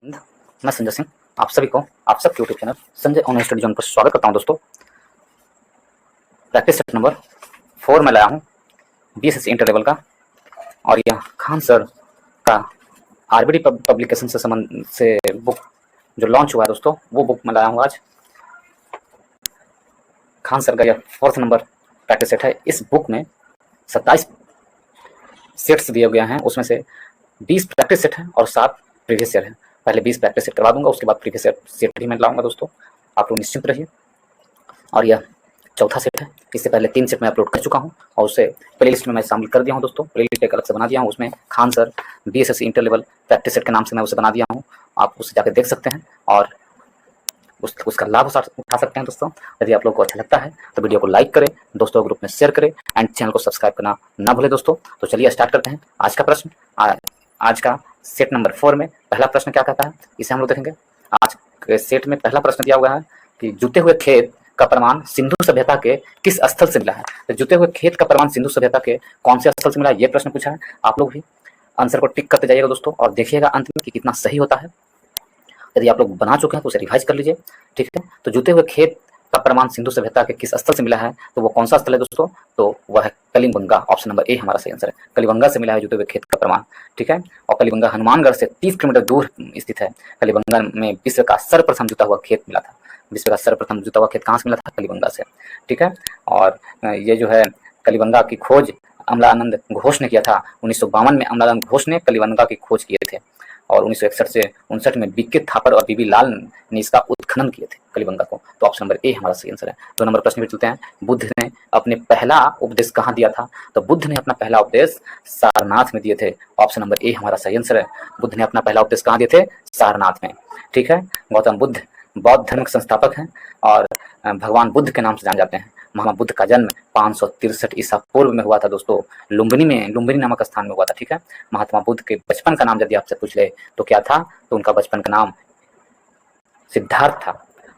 मैं संजय सिंह आप सभी को आप सबके YouTube channel Sanjay online study zone पर स्वागत करता हूं। दोस्तों, प्रैक्टिस सेट नंबर 4 में लाया हूं बीएसएससी इंटर लेवल का, और यह खान सर का आरबीडी पब्लिकेशन से संबंध से बुक जो लॉन्च हुआ है दोस्तों, वो बुक में लाया हूँ आज। खान सर का यह 4th नंबर प्रैक्टिस सेट है। इस बुक में 27 सेट्स दिए गए हैं, उसमें से 20 प्रैक्टिस सेट हैं और 7 प्रीवियस ईयर हैं। पहले 20 प्रैक्टिस सेट करवा दूंगा, उसके बाद प्रीवियस सेट भी मैं लाऊंगा दोस्तों, आप लोग निश्चिंत रहिए। और यह चौथा सेट है। इससे पहले 3 सेट मैं अपलोड कर चुका हूं और उसे प्लेलिस्ट में मैं शामिल कर दिया हूं दोस्तों। प्लेलिस्ट एक अलग से बना दिया हूं, उसमें Khan sir BSSC inter level practice set के नाम से मैं उसे बना दिया हूं। आप उसे जाकर देख सकते हैं और उसका लाभ उठा सकते हैं दोस्तों। यदि आप लोग को अच्छा लगता है तो वीडियो को लाइक करें, दोस्तों ग्रुप में शेयर करें एंड चैनल को सब्सक्राइब करना ना भूलें दोस्तों। तो चलिए स्टार्ट करते हैं आज का प्रश्न। आज का सेट नंबर 4 में पहला प्रश्न क्या कहता है, इसे हम लोग देखेंगे। आज के सेट में पहला प्रश्न दिया हुआ है कि जुते हुए खेत का प्रमाण सिंधु सभ्यता के किस स्थल से मिला है। तो जुते हुए खेत का प्रमाण सिंधु सभ्यता के कौन से स्थल से मिला है, ये प्रश्न पूछा है। आप लोग भी आंसर को टिक करते जाइएगा दोस्तों और देखिएगा अंत में कि कितना सही होता है। यदि आप लोग बना चुके हैं तो उसे रिवाइज कर लीजिए, ठीक है। तो जुते हुए खेत का प्रमाण सिंधु सभ्यता के किस स्थल से मिला है, तो वो कौन सा स्थल है दोस्तों, तो वह है कलिबंगा। ऑप्शन नंबर ए हमारा सही आंसर है। कलिबंगा से मिला है जुते हुए खेत का प्रमाण, ठीक है। और कलिबंगा हनुमानगढ़ से 30 किलोमीटर दूर स्थित है। कलिबंगा में विश्व का सर्वप्रथम जुता हुआ खेत मिला था। विश्व का सर्वप्रथम जुता हुआ खेत कहाँ से मिला था, कलिबंगा से, ठीक है। और ये जो है कलिबंगा की खोज अमलानंद घोष ने किया था। 1952 में अमलानंद घोष ने कलिबंगा की खोज किए थे और 1961 से 59 में बीके थापर और बीबी लाल ने इसका उत्खनन किए थे कलिबंगा को। तो ऑप्शन नंबर ए हमारा सही आंसर है। 2 नंबर प्रश्न पे चलते हैं। बुद्ध ने अपने पहला उपदेश कहाँ दिया था, तो बुद्ध ने अपना पहला उपदेश सारनाथ में दिए थे। ऑप्शन नंबर ए हमारा सही आंसर है। बुद्ध ने अपना पहला उपदेश कहाँ दिए थे, सारनाथ में, ठीक है। गौतम बुद्ध बौद्ध धर्म के संस्थापक हैं और भगवान बुद्ध के नाम से जाने जाते हैं। महात्मा बुद्ध का जन्म 563 ईसा पूर्व में हुआ था दोस्तों, लुम्बिनी नामक स्थान में हुआ था, ठीक है। महात्मा बुद्ध के बचपन का नाम यदि आपसे पूछ ले तो क्या था, तो उनका बचपन का नाम सिद्धार्थ था।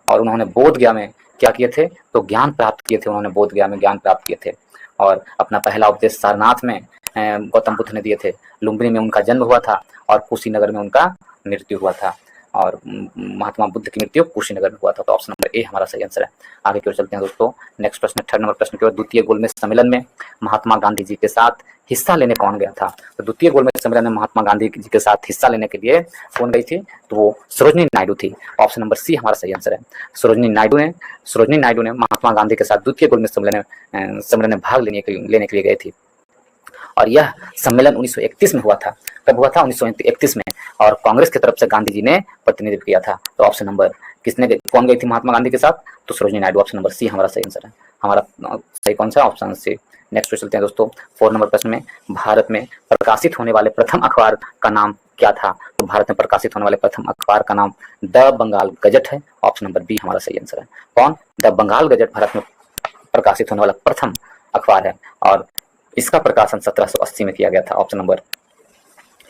और उन्होंने बोध गया में क्या किए थे, तो ज्ञान प्राप्त किए थे। उन्होंने बोध गया में ज्ञान प्राप्त किए थे और अपना पहला उपदेश सारनाथ में गौतम बुद्ध ने दिए थे। लुम्बिनी में उनका जन्म हुआ था और कुशीनगर में उनका मृत्यु हुआ था। और महात्मा बुद्ध की मृत्यु कुशीनगर में हुआ था। तो ऑप्शन नंबर ए हमारा सही आंसर है। आगे की ओर चलते हैं दोस्तों। नेक्स्ट प्रश्न, 3rd नंबर प्रश्न की ओर। द्वितीय गोलमेज सम्मेलन में महात्मा गांधी जी के साथ हिस्सा लेने कौन गया था, तो द्वितीय गोलमेज सम्मेलन में महात्मा गांधी जी के साथ हिस्सा लेने के लिए कौन गई थी, तो वो सरोजिनी नायडू थी। ऑप्शन नंबर सी हमारा सही आंसर है। सरोजिनी नायडू ने महात्मा गांधी के साथ द्वितीय गोलमेज सम्मेलन में भाग लेने के लिए गई थी। और यह सम्मेलन 1931 में हुआ था। कब हुआ था, 1931 में। और कांग्रेस की तरफ से गांधी जी ने प्रतिनिधित्व किया था। तो ऑप्शन नंबर कौन गई थी महात्मा गांधी के साथ, तो Sarojini Naidu. Option number C हमारा सही आंसर है। हमारा सही कौन सा, ऑप्शन सी। नेक्स्ट पे चलते हैं दोस्तों। 4 नंबर प्रश्न में, भारत में प्रकाशित होने वाले प्रथम अखबार का नाम क्या था, तो भारत में प्रकाशित होने वाले प्रथम अखबार का नाम द बंगाल गजट है। ऑप्शन नंबर बी हमारा सही आंसर है। कौन, द बंगाल गजट भारत में प्रकाशित होने वाला प्रथम अखबार है और इसका प्रकाशन 1780 में किया गया था। ऑप्शन नंबर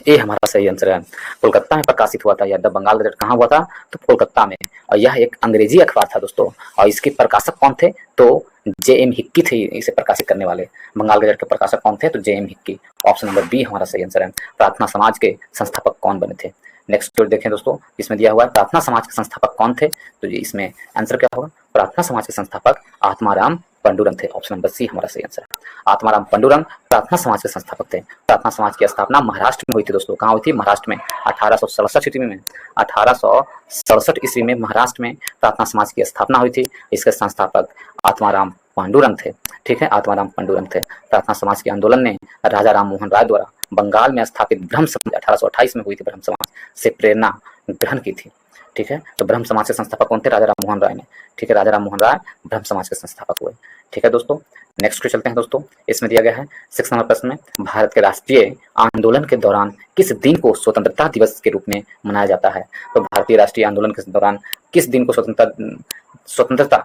ए हमारा सही आंसर है। कोलकाता में प्रकाशित हुआ था यह द बंगाल गजट। कहाँ हुआ था, तो कोलकाता में। और यह एक अंग्रेजी अखबार था दोस्तों और इसके प्रकाशक कौन थे, तो जे.एम. हिक्की थे इसे प्रकाशित करने वाले। बंगाल गजट के प्रकाशक कौन थे, तो J M. Hicky. Option number B हमारा सही आंसर है। प्रार्थना समाज के संस्थापक कौन बने थे। नेक्स्ट देखें दोस्तों, इसमें दिया हुआ है प्रार्थना समाज के संस्थापक कौन थे, तो इसमें आंसर क्या होगा, प्रार्थना समाज के संस्थापक आत्माराम पंडुरंग थे। ऑप्शन नंबर सी हमारा सही आंसर है। आत्माराम पंडुरंग प्रार्थना समाज के संस्थापक थे। प्रार्थना समाज की स्थापना महाराष्ट्र में हुई थी दोस्तों। कहाँ हुई थी, महाराष्ट्र में। 1867 ईस्वी में 1867 ईस्वी में महाराष्ट्र में प्रार्थना समाज की स्थापना हुई थी। इसके संस्थापक आत्माराम पांडुरंग थे, ठीक है। आत्माराम पांडुरंग थे। प्रार्थना समाज के आंदोलन ने राजा राम मोहन राय द्वारा बंगाल में स्थापित ब्रह्म समाज 1828 में हुई थी, ब्रह्म समाज से प्रेरणा ग्रहण की थी, ठीक है। तो ब्रह्म समाज के संस्थापक कौन थे, राजा राम मोहन राय ने, ठीक है। राजा राम मोहन राय ब्रह्म समाज के संस्थापक हुए, ठीक है दोस्तों। नेक्स्ट पे चलते हैं दोस्तों। इसमें दिया गया है 6 नंबर प्रश्न में, भारत के राष्ट्रीय आंदोलन के दौरान किस दिन को स्वतंत्रता दिवस के रूप में मनाया जाता है, तो भारतीय राष्ट्रीय आंदोलन के दौरान किस दिन को स्वतंत्रता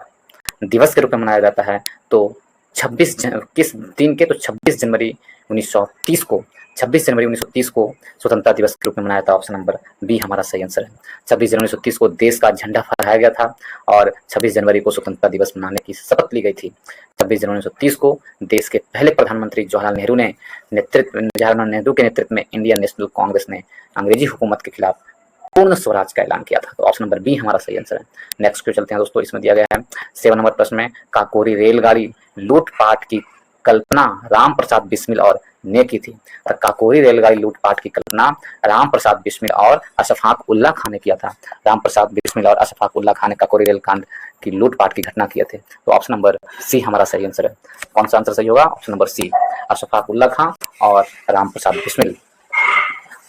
दिवस के रूप में मनाया जाता है, तो किस दिन के, तो 26 जनवरी 1930 को 26 जनवरी 1930 को स्वतंत्रता दिवस के रूप में मनाया था। ऑप्शन नंबर बी हमारा सही आंसर है। 26 जनवरी 1930 को देश का झंडा फहराया गया था और 26 जनवरी को स्वतंत्रता दिवस मनाने की शपथ ली गई थी। 26 जनवरी 1930 को देश के पहले प्रधानमंत्री जवाहरलाल नेहरू के नेतृत्व में इंडियन नेशनल कांग्रेस ने अंग्रेजी हुकूमत के खिलाफ पूर्ण स्वराज का ऐलान किया था। तो ऑप्शन नंबर बी हमारा सही आंसर है। नेक्स्ट क्वेश्चन चलते हैं दोस्तों, इसमें दिया गया है 7 नंबर प्रश्न में, काकोरी रेलगाड़ी लूटपाट की कल्पना राम प्रसाद बिस्मिल और ने की थी। और काकोरी रेलगाड़ी लूटपाट की कल्पना राम प्रसाद बिस्मिल और अशफाक उल्लाह खान ने किया था। राम प्रसाद बिस्मिल और अशफाक उल्लाह खान ने काकोरी रेल कांड की लूटपाट की घटना किए थे। तो ऑप्शन नंबर सी हमारा सही आंसर है। कौन सा आंसर सही होगा? Option number C, Ashfaq Ullah Khan और राम प्रसाद बिस्मिल।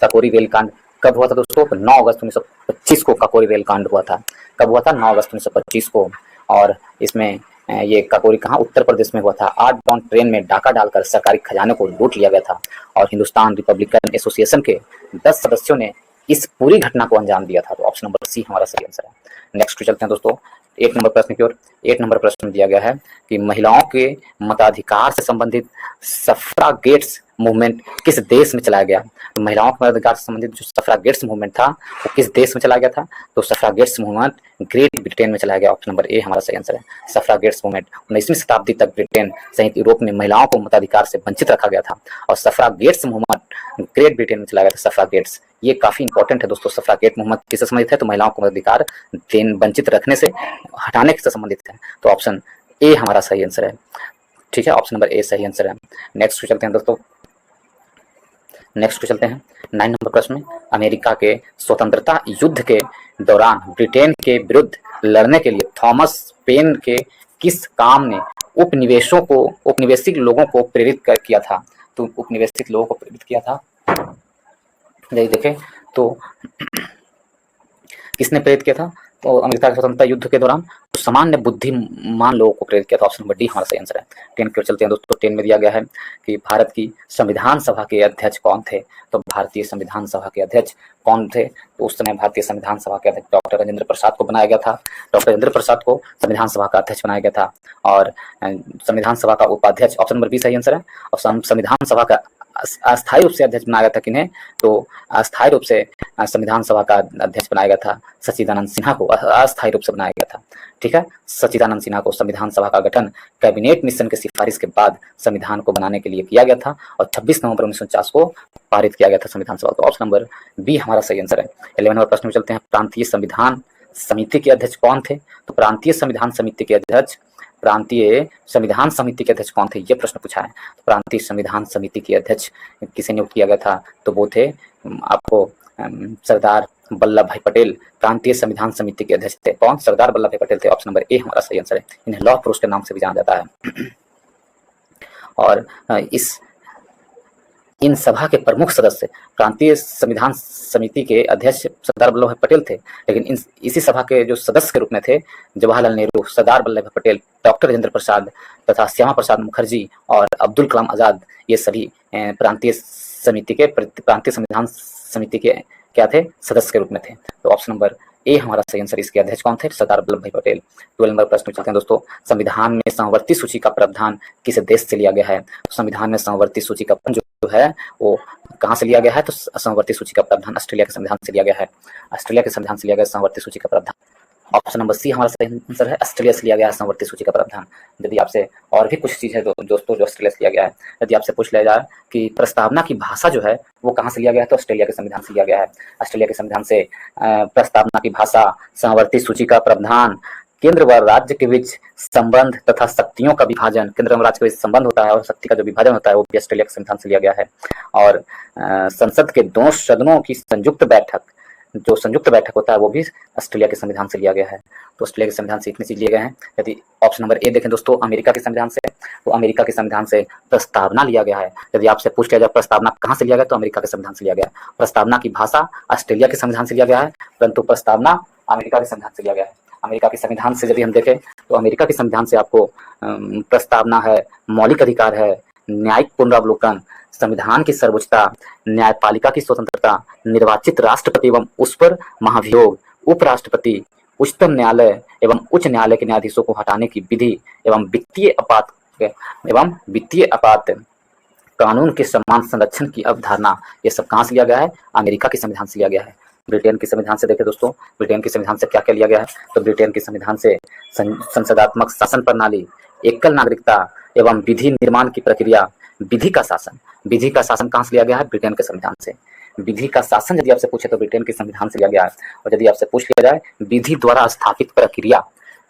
काकोरी रेल कांड कब हुआ था दोस्तों? 9 अगस्त 1925 को काकोरी रेल कांड हुआ था। कब हुआ था? 9 अगस्त 1925 को। और इसमें ये काकोरी कहाँ? उत्तर प्रदेश में हुआ था। 8 डाउन ट्रेन में डाका डालकर सरकारी खजाने को लूट लिया गया था और हिंदुस्तान रिपब्लिकन एसोसिएशन के 10 सदस्यों ने इस पूरी घटना को अंजाम दिया था। तो ऑप्शन नंबर सी हमारा सही आंसर है। नेक्स्ट चलते हैं दोस्तों 1 नंबर प्रश्न की ओर। 1 नंबर प्रश्न में दिया गया है कि महिलाओं के मताधिकार से संबंधित सफ्रागेट्स मूवमेंट किस देश में चलाया गया? तो महिलाओं के मताधिकार से संबंधित जो सफ्रागेट्स मूवमेंट था वो किस देश में चलाया गया था? तो सफ्रागेट्स मूवमेंट ग्रेट ब्रिटेन में चलाया गया। ऑप्शन नंबर ए हमारा सही आंसर है। सफ्रागेट्स मूवमेंट 19वीं शताब्दी तक ब्रिटेन सहित यूरोप में महिलाओं को मताधिकार से वंचित रखा गया था और सफ्रागेट्स मूवमेंट ग्रेट ब्रिटेन में चलाया गया था। सफ्रागेट्स ये काफी इंपॉर्टेंट है दोस्तों। सफ्रागेट मूवमेंट किससे संबंधित है? तो महिलाओं को मताधिकार वंचित रखने से हटाने से संबंधित है। तो ऑप्शन ए हमारा सही आंसर है। ठीक है, ऑप्शन नंबर ए सही आंसर है। नेक्स्ट चलते हैं दोस्तों, नेक्स्ट चलते हैं 9 नंबर प्रश्न में। अमेरिका के स्वतंत्रता युद्ध के दौरान ब्रिटेन के विरुद्ध लड़ने के लिए थॉमस पेन के किस काम ने उपनिवेशिक लोगों को प्रेरित किया था? तो उपनिवेशिक लोगों को प्रेरित किया था, देखें तो किसने प्रेरित किया था? तो अमेरिका के स्वतंत्रता युद्ध के दौरान सामान्य बुद्धिमान लोगों को प्रेरित किया था। ऑप्शन नंबर डी हमारा सही आंसर है। 10 की ओर चलते हैं दोस्तों। 10 में दिया गया है कि भारत की संविधान सभा के अध्यक्ष कौन थे? तो भारतीय संविधान सभा के अध्यक्ष कौन थे? तो उस समय भारतीय संविधान सभा के अध्यक्ष डॉक्टर राजेंद्र प्रसाद को बनाया गया था। डॉक्टर राजेंद्र प्रसाद को संविधान सभा का अध्यक्ष बनाया गया था और संविधान सभा का उपाध्यक्ष ऑप्शन नंबर बी सही आंसर है। और संविधान सभा का अस्थायी रूप से अध्यक्ष बनाया गया था किन्हें? तो अस्थायी रूप से संविधान सभा का अध्यक्ष बनाया गया था सच्चिदानंद सिन्हा को, अस्थायी रूप से बनाया गया था। ठीक है, सच्चिदानंद सिन्हा को संविधान सभा का गठन कैबिनेट मिशन की सिफारिश के बाद संविधान को बनाने के लिए किया गया था और 26 नवंबर 1949 को पारित किया गया था संविधान सभा। तो ऑप्शन नंबर बी हमारा सही आंसर है। 11 नंबर प्रश्न में चलते हैं। प्रांतीय संविधान समिति के अध्यक्ष कौन थे? तो प्रांतीय संविधान समिति के अध्यक्ष कौन थे? ये प्रश्न पूछा है। तो प्रांतीय संविधान समिति के अध्यक्ष किसे नियुक्त किया गया था? तो वो थे आपको सरदार वल्लभ भाई पटेल प्रांतीय संविधान समिति के अध्यक्ष थे। कौन? सरदार वल्लभ भाई पटेल थे। ऑप्शन नंबर ए हमारा सही आंसर है। इन्हें लौह पुरुष के नाम से भी जाना जाता है। और इन सभा के प्रमुख सदस्य प्रांतीय संविधान समिति के अध्यक्ष सरदार वल्लभ भाई पटेल थे, लेकिन इसी सभा के जो सदस्य के रूप में थे जवाहरलाल नेहरू, सरदार वल्लभ भाई पटेल, डॉक्टर राजेंद्र प्रसाद तथा श्यामा प्रसाद मुखर्जी और अब्दुल कलाम आजाद। ये सभी प्रांतीय संविधान समिति के क्या थे? सदस्य के रूप में थे। तो ऑप्शन नंबर ए हमारा सही आंसर। इसके अध्यक्ष कौन थे? सरदार वल्लभ भाई पटेल। 12 नंबर प्रश्न चलते हैं दोस्तों। संविधान में समवर्ती सूची का प्रावधान किस देश से लिया गया है? संविधान में समवर्ती सूची का जो है वो कहाँ से लिया गया है? तो समवर्ती सूची का प्रावधान ऑस्ट्रेलिया के संविधान से लिया गया है। ऑस्ट्रेलिया के संविधान से लिया गया समवर्ती सूची का प्रावधान। ऑप्शन नंबर सी हमारा सही आंसर है। ऑस्ट्रेलिया से लिया गया है समवर्ती सूची का प्रावधान। यदि आपसे और भी कुछ चीज है दोस्तों जो ऑस्ट्रेलिया से लिया गया है, यदि आपसे पूछ लिया जाए कि प्रस्तावना की भाषा जो है वो कहाँ से लिया गया है, तो ऑस्ट्रेलिया के संविधान से लिया गया है। ऑस्ट्रेलिया के संविधान से प्रस्तावना की भाषा, समवर्ती सूची का प्रावधान, केंद्र व राज्य के बीच संबंध तथा शक्तियों का विभाजन, केंद्र व राज्य के बीच संबंध होता है और शक्ति का जो विभाजन होता है वो भी ऑस्ट्रेलिया के संविधान से लिया गया है। और संसद के दोनों सदनों की संयुक्त बैठक होता है वो भी ऑस्ट्रेलिया के संविधान से लिया गया है। तो ऑस्ट्रेलिया के संविधान से इतनी चीज लिए गए हैं। यदि ऑप्शन नंबर ए देखें दोस्तों अमेरिका के संविधान से, तो अमेरिका के संविधान से प्रस्तावना लिया गया है। यदि आपसे पूछ लिया जाए प्रस्तावना कहाँ से लिया गया, तो अमेरिका के संविधान से लिया गया है। प्रस्तावना की भाषा ऑस्ट्रेलिया के संविधान से लिया गया है, परंतु प्रस्तावना अमेरिका के संविधान से लिया गया है। अमेरिका के संविधान से यदि हम देखें तो अमेरिका के संविधान से आपको प्रस्तावना है, मौलिक अधिकार है, न्यायिक पुनरावलोकन, संविधान की सर्वोच्चता, न्यायपालिका की स्वतंत्रता, निर्वाचित राष्ट्रपति एवं उस पर महाभियोग, उपराष्ट्रपति, उच्चतम न्यायालय एवं उच्च न्यायालय के न्यायाधीशों को हटाने की विधि एवं वित्तीय आपात कानून के समान संरक्षण की अवधारणा, ये सब कहाँ से लिया गया है? अमेरिका के संविधान से लिया गया है। ब्रिटेन के संविधान से देखें दोस्तों, ब्रिटेन के संविधान से क्या क्या लिया गया है? तो ब्रिटेन के संविधान से संसदात्मक शासन प्रणाली, एकल नागरिकता एवं विधि निर्माण की प्रक्रिया, विधि का शासन कहाँ से लिया गया है? ब्रिटेन के संविधान से। विधि का शासन यदि आपसे पूछे तो ब्रिटेन के संविधान से लिया गया है। और यदि आपसे पूछ लिया जाए विधि द्वारा स्थापित प्रक्रिया,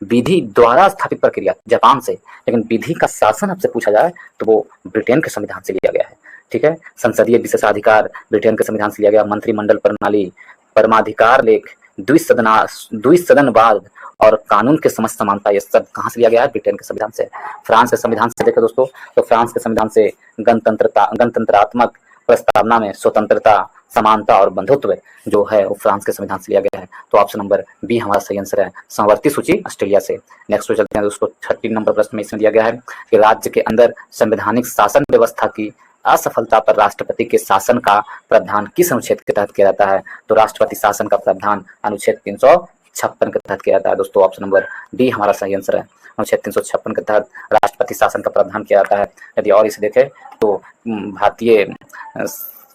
विधि द्वारा स्थापित प्रक्रिया जापान से, लेकिन विधि का शासन आपसे पूछा जाए तो वो ब्रिटेन के संविधान से लिया गया है। ठीक है, संसदीय विशेषाधिकार ब्रिटेन के संविधान से लिया गया, मंत्रिमंडल प्रणाली, परमाधिकार लेख, द्विसदनवाद और कानून के समझ समानता, ये सब कहाँ से लिया गया है? ब्रिटेन के संविधान से। फ्रांस के संविधान से देखें दोस्तों तो फ्रांस के संविधान से गणतंत्रात्मक प्रस्तावना में स्वतंत्रता, समानता और बंधुत्व जो है वो फ्रांस के संविधान से लिया गया है। तो ऑप्शन नंबर बी हमारा सही आंसर है। समवर्ती सूची ऑस्ट्रेलिया से। नेक्स्ट चलते हैं दोस्तों 13 नंबर प्रश्न में इसमें दिया गया है कि राज्य के अंदर संवैधानिक शासन व्यवस्था की असफलता पर राष्ट्रपति के शासन का प्रावधान किस अनुच्छेद के तहत किया जाता है? तो राष्ट्रपति शासन का प्रावधान अनुच्छेद 356 के तहत किया जाता है दोस्तों। ऑप्शन नंबर डी हमारा सही आंसर है। अनुच्छेद 356 के तहत राष्ट्रपति शासन का प्रावधान किया जाता है। यदि और इसे देखें तो भारतीय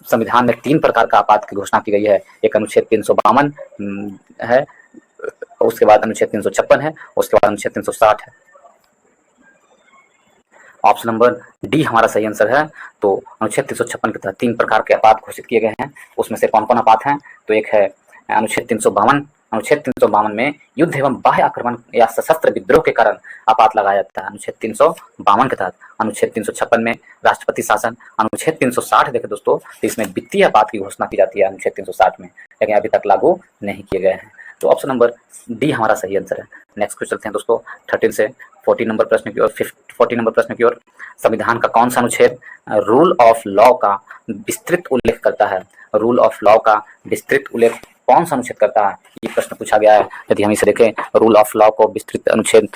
संविधान में 3 प्रकार का आपात की घोषणा की गई है। एक अनुच्छेद 352 है, उसके बाद अनुच्छेद 356 है, उसके बाद अनुच्छेद 360 है। ऑप्शन नंबर डी हमारा सही आंसर है। तो अनुच्छेद 356 के तहत 3 प्रकार के आपात घोषित किए गए हैं। उसमें से कौन कौन आपात हैं? तो एक है अनुच्छेद 352। अनुच्छेद 352 में युद्ध एवं बाह्य आक्रमण या सशस्त्र विद्रोह के कारण आपात लगाया जाता है, अनुच्छेद 352 के तहत। अनुच्छेद 356 में राष्ट्रपति शासन। अनुच्छेद 360 देखें दोस्तों तो इसमें वित्तीय आपात की घोषणा की जाती है अनुच्छेद 360 में, लेकिन अभी तक लागू नहीं किए गए हैं। तो ऑप्शन नंबर डी हमारा सही आंसर है। नेक्स्ट पे चलते हैं दोस्तों 13 से 14 नंबर प्रश्न की ओर। 14 नंबर प्रश्न की ओर, संविधान का कौन सा अनुच्छेद रूल ऑफ लॉ का विस्तृत उल्लेख करता है? रूल ऑफ लॉ का विस्तृत उल्लेख कौन सा अनुच्छेद करता है? ये प्रश्न पूछा गया है। यदि हम इसे देखें रूल ऑफ लॉ को विस्तृत अनुच्छेद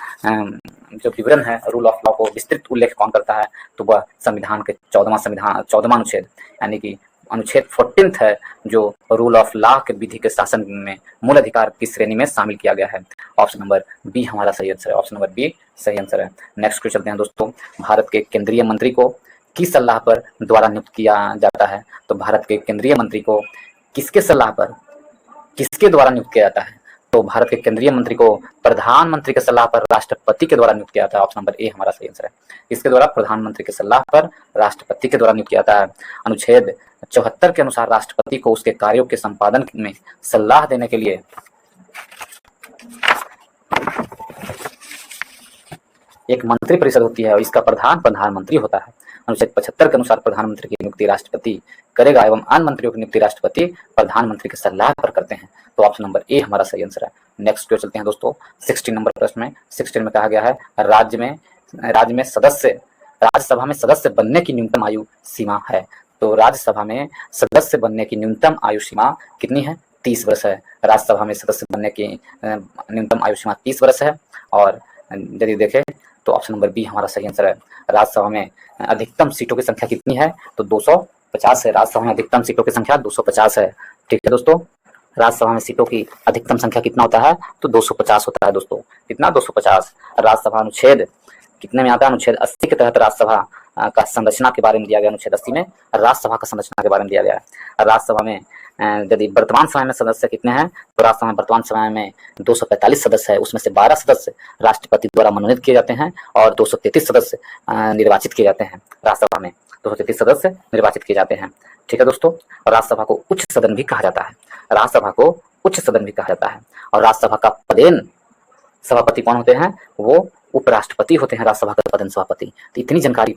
जो विवरण है रूल ऑफ लॉ को विस्तृत उल्लेख कौन करता है? तो वह संविधान के 14वां अनुच्छेद यानी कि अनुच्छेद 14 है जो रूल ऑफ लॉ के विधि के शासन में मूल अधिकार की श्रेणी में शामिल किया गया है। ऑप्शन नंबर बी हमारा सही आंसर है। ऑप्शन नंबर बी सही आंसर है। नेक्स्ट क्वेश्चन चलते हैं दोस्तों, भारत के केंद्रीय मंत्री को किस सलाह पर द्वारा नियुक्त किया जाता है? तो भारत के केंद्रीय मंत्री को किसके सलाह पर, किसके द्वारा नियुक्त किया जाता है? तो भारत के केंद्रीय मंत्री को प्रधानमंत्री के सलाह पर राष्ट्रपति के द्वारा नियुक्त किया जाता है। ऑप्शन नंबर ए हमारा सही आंसर है। इसके द्वारा प्रधानमंत्री के सलाह पर राष्ट्रपति के द्वारा नियुक्त किया जाता है। अनुच्छेद 74 के अनुसार राष्ट्रपति को उसके कार्यों के संपादन में सलाह देने के लिए एक मंत्री परिषद होती है और इसका प्रधान प्रधानमंत्री होता है। अनुच्छेद 75 के अनुसार प्रधानमंत्री की नियुक्ति राष्ट्रपति करेगा एवं अन्य मंत्रियों की नियुक्ति राष्ट्रपति प्रधानमंत्री की सलाह पर करते हैं। तो ऑप्शन नंबर ए हमारा सही आंसर है। नेक्स्ट पे चलते हैं दोस्तों 16 नंबर प्रश्न में। 16 में कहा गया है राज्यसभा में सदस्य बनने की न्यूनतम आयु सीमा है। तो राज्यसभा में सदस्य बनने की न्यूनतम आयु सीमा कितनी है? 30 वर्ष है। राज्यसभा में सदस्य बनने की न्यूनतम आयु सीमा 30 वर्ष है। और यदि देखें तो ऑप्शन नंबर बी हमारा सही आंसर है। राज्यसभा में अधिकतम सीटों की संख्या कितनी है? तो 250 है। राज्यसभा में अधिकतम सीटों की संख्या 250 है। ठीक है दोस्तों, राज्यसभा में सीटों की अधिकतम संख्या कितना होता है? तो 250 होता है दोस्तों। कितना? 250। राज्यसभा अनुच्छेद कितने में आता है? अनुच्छेद 80 के तहत राज्यसभा का संरचना के बारे में दिया गया। अनुच्छेद 80 में राज्यसभा का संरचना के बारे में दिया गया है। राज्यसभा में यदि वर्तमान समय में सदस्य कितने हैं? तो राज्यसभा में वर्तमान समय में 245 सदस्य है। उसमें से 12 सदस्य राष्ट्रपति द्वारा मनोनीत किए जाते हैं और 233 सदस्य निर्वाचित किए जाते हैं। राज्यसभा में 233 सदस्य निर्वाचित किए जाते हैं। ठीक है दोस्तों, राज्यसभा को उच्च सदन भी कहा जाता है। राज्यसभा को उच्च सदन भी कहा जाता है। और राज्यसभा का पदेन सभापति कौन होते हैं? वो उपराष्ट्रपति होते हैं राज्यसभा का पदेन सभापति। तो इतनी जानकारी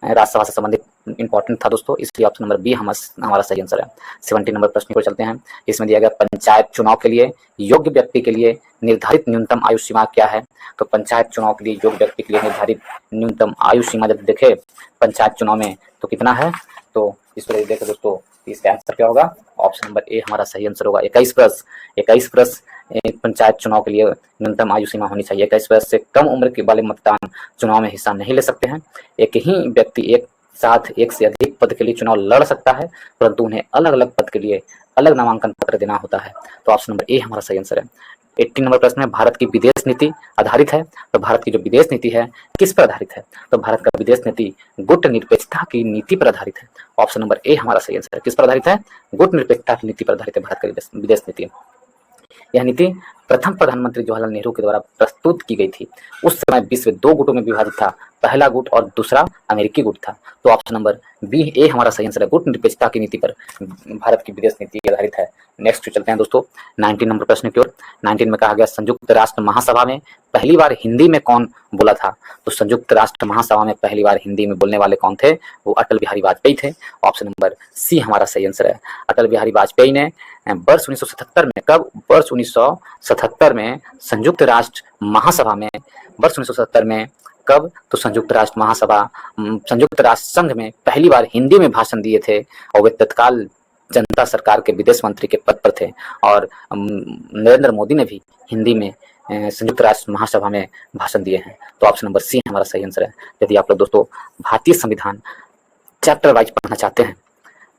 राज्यसभा से संबंधित इंपॉर्टेंट था दोस्तों, इसलिए ऑप्शन नंबर बी हमारा सही आंसर है। 17 नंबर प्रश्न को चलते हैं। इसमें दिया गया पंचायत चुनाव के लिए योग्य व्यक्ति के लिए निर्धारित न्यूनतम आयु सीमा क्या है? तो पंचायत चुनाव के लिए योग्य व्यक्ति के लिए निर्धारित न्यूनतम आयु सीमा जब देखे पंचायत चुनाव में तो कितना है? तो इस पर देखें दोस्तों इसका आंसर क्या होगा? ऑप्शन नंबर ए हमारा सही आंसर होगा। 21 वर्ष पंचायत चुनाव के लिए न्यूनतम आयु सीमा होनी चाहिए। 21 वर्ष से कम उम्र के वाले मतदान चुनाव में हिस्सा नहीं ले सकते हैं। एक ही व्यक्ति एक साथ एक से अधिक पद के लिए चुनाव लड़ सकता है, परंतु उन्हें अलग अलग पद के लिए अलग नामांकन पत्र देना होता है। तो ऑप्शन नंबर ए हमारा सही आंसर है। 18 नंबर प्रश्न में भारत की विदेश नीति आधारित है। तो भारत की जो विदेश नीति है किस पर आधारित है? तो भारत का विदेश नीति गुटनिरपेक्षता की नीति पर आधारित है। ऑप्शन नंबर ए हमारा सही आंसर है। किस पर आधारित है? गुटनिरपेक्षता की नीति पर आधारित है भारत का विदेश नीति। यह नीति प्रथम प्रधानमंत्री जवाहरलाल नेहरू के द्वारा प्रस्तुत की गई थी। उस समय विश्व 2 गुटों में विभाजित था, पहला गुट और दूसरा अमेरिकी गुट था। तो ऑप्शन नंबर बी ए हमारा सही आंसर है। गुट निरपेक्षता की नीति पर भारत की विदेश नीति आधारित है। नेक्स्ट चलते हैं दोस्तों 19 नंबर प्रश्न की ओर। 19 में कहा गया संयुक्त राष्ट्र महासभा में पहली बार हिंदी में कौन बोला था? तो संयुक्त राष्ट्र महासभा में पहली बार हिंदी में बोलने वाले कौन थे? वो अटल बिहारी वाजपेयी थे। ऑप्शन नंबर सी हमारा सही आंसर है। अटल बिहारी वाजपेयी ने वर्ष 1977 में, कब? वर्ष 1977 में संयुक्त राष्ट्र महासभा में, वर्ष 1977 में कब? तो संयुक्त राष्ट्र महासभा, संयुक्त राष्ट्र संघ में पहली बार हिंदी में भाषण दिए थे और वे तत्काल जनता सरकार के विदेश मंत्री के पद पर थे। और नरेंद्र मोदी ने भी हिंदी में संयुक्त राष्ट्र महासभा में भाषण दिए हैं। तो ऑप्शन नंबर सी हमारा सही आंसर है। यदि आप लोग दोस्तों भारतीय संविधान चैप्टर वाइज पढ़ना चाहते हैं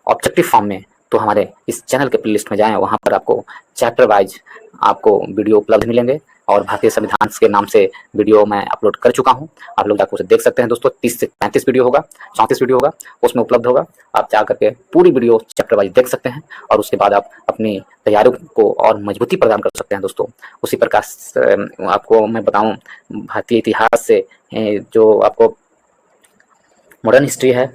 ऑब्जेक्टिव फॉर्म में, तो हमारे इस चैनल के प्लेलिस्ट में जाएं, वहां पर आपको चैप्टर वाइज आपको वीडियो उपलब्ध मिलेंगे और भारतीय संविधान के नाम से वीडियो मैं अपलोड कर चुका हूं। आप लोग जाकर उसे देख सकते हैं दोस्तों। 30 से 35 वीडियो होगा, 34 वीडियो होगा, उसमें उपलब्ध होगा। आप जाकर के पूरी वीडियो चैप्टर वाइज देख सकते हैं और उसके बाद आप अपनी तैयारी को और मजबूती प्रदान कर सकते हैं दोस्तों। उसी प्रकार आपको मैं बताऊं, भारतीय इतिहास से जो आपको मॉडर्न हिस्ट्री है,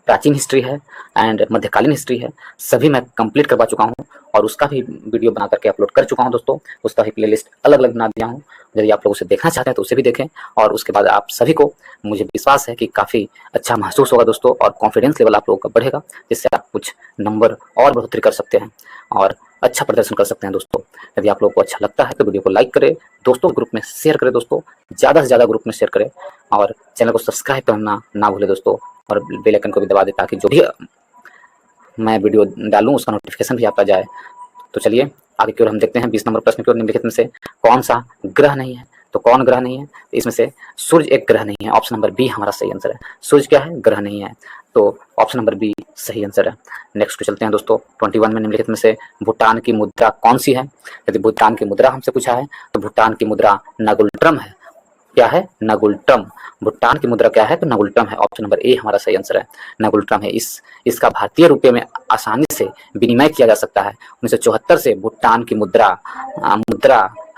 प्राचीन हिस्ट्री है एंड मध्यकालीन हिस्ट्री है, सभी मैं कंप्लीट करवा चुका हूं और उसका भी वीडियो बना करके अपलोड कर चुका हूं दोस्तों। उसका भी प्लेलिस्ट अलग अलग बना दिया हूं। यदि आप लोग उसे देखना चाहते हैं तो उसे भी देखें और उसके बाद आप सभी को, मुझे विश्वास है कि काफ़ी अच्छा महसूस होगा दोस्तों और कॉन्फिडेंस लेवल आप लोगों का बढ़ेगा, जिससे आप कुछ नंबर और बढ़ोतरी कर सकते हैं और अच्छा प्रदर्शन कर सकते हैं दोस्तों। यदि आप लोगों को अच्छा लगता है तो वीडियो को लाइक करें, दोस्तों ग्रुप में शेयर करें दोस्तों, ज़्यादा से ज़्यादा ग्रुप में शेयर करें और चैनल को सब्सक्राइब करना ना भूलें दोस्तों और बेल आइकन को भी दबा दें ताकि जो भी मैं वीडियो डालूं उसका नोटिफिकेशन भी आपका जाए। तो चलिए आगे की ओर हम देखते हैं 20 नंबर प्रश्न की ओर। निम्नलिखित में से कौन सा ग्रह नहीं है? तो कौन ग्रह नहीं है? इसमें से सूर्य एक ग्रह नहीं है। ऑप्शन नंबर बी हमारा सही आंसर है। सूर्य क्या है? ग्रह नहीं है। तो ऑप्शन नंबर बी सही आंसर है। नेक्स्ट को चलते हैं दोस्तों 21 में। निम्नलिखित में से भूटान की मुद्रा कौन सी है? यदि भूटान की मुद्रा हमसे पूछा है तो भूटान की मुद्रा नगुल्ट्रम है। क्या है? नगुल्ट्रम। भूटान की मुद्रा क्या है? तो नगुल्ट्रम है। ऑप्शन नंबर ए हमारा सही आंसर है। नगुल्ट्रम है। इसका भारतीय रुपये में आसानी से विनिमय किया जा सकता है। 1974 से भूटान की मुद्रा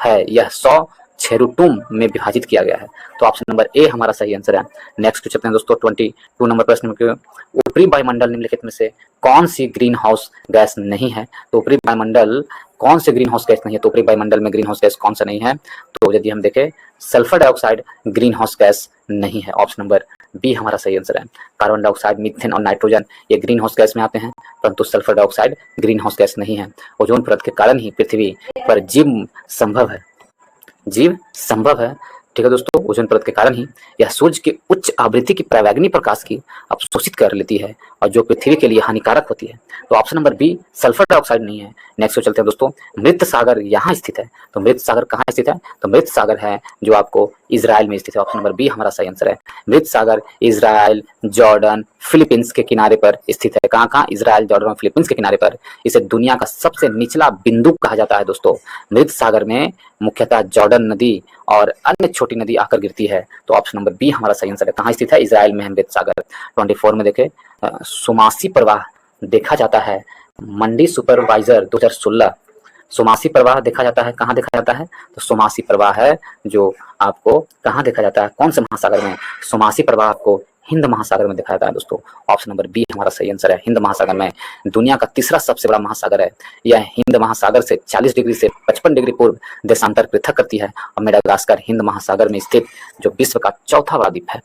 है, यह 100 छेरुटुम में विभाजित किया गया है। तो ऑप्शन नंबर ए हमारा सही आंसर है। नेक्स्ट चलते हैं दोस्तों 22 नंबर प्रश्न में। ऊपरी वायुमंडल निम्नलिखित में से कौन सी ग्रीन हाउस गैस नहीं है? तो ऊपरी वायुमंडल कौन से ग्रीन हाउस गैस नहीं है? तो ऊपरी वायुमंडल में ग्रीन हाउस गैस कौन सा नहीं है? तो यदि हम देखें sulphur dioxide green house gas नहीं है। ऑप्शन नंबर बी हमारा सही आंसर है। कार्बन डाइऑक्साइड, मीथेन और नाइट्रोजन ये ग्रीन हाउस गैस में आते हैं, परंतु sulphur dioxide green house gas नहीं है। ओजोन परत के कारण ही पृथ्वी पर जीव संभव है। ठीक है दोस्तों, ओजोन परत के कारण ही यह सूर्य की उच्च आवृत्ति की परावैंगनी प्रकाश की अवशोषित कर लेती है और जो पृथ्वी के लिए हानिकारक होती है। तो option number B sulphur dioxide नहीं है। नेक्स्ट चलते हैं दोस्तों, मृत सागर यहाँ स्थित है। तो मृत सागर कहाँ स्थित है? तो मृत सागर है जो आपको इजराइल में स्थित है। ऑप्शन नंबर बी हमारा सही आंसर है। मृत सागर इजराइल, जॉर्डन, फिलीपींस के किनारे पर स्थित है। कहाँ? इजराइल, जॉर्डन और फिलीपींस के किनारे पर। इसे दुनिया का सबसे निचला बिंदु कहा जाता है दोस्तों। मृत सागर में मुख्यतः जॉर्डन नदी और अन्य छोटी नदी आकर गिरती है। तो ऑप्शन नंबर बी हमारा सही आंसर है। कहाँ स्थित है? इजराइल में है मृत सागर। 24 में देखे सुमासी प्रवाह देखा जाता है। मंडी सुपरवाइजर 2016 सोमासी प्रवाह देखा जाता है। कहाँ देखा जाता है? तो सोमासी प्रवाह है जो आपको कहाँ देखा जाता है? कौन से महासागर में? सोमासी प्रवाह आपको हिंद महासागर में देखा जाता है दोस्तों। ऑप्शन नंबर बी हमारा सही आंसर है। हिंद महासागर में, दुनिया का तीसरा सबसे बड़ा महासागर है यह। हिंद महासागर से 40 डिग्री से 55 डिग्री पूर्व देशांतर पृथक करती है और मेडागास्कर हिंद महासागर में स्थित जो विश्व का चौथा बड़ा द्वीप है।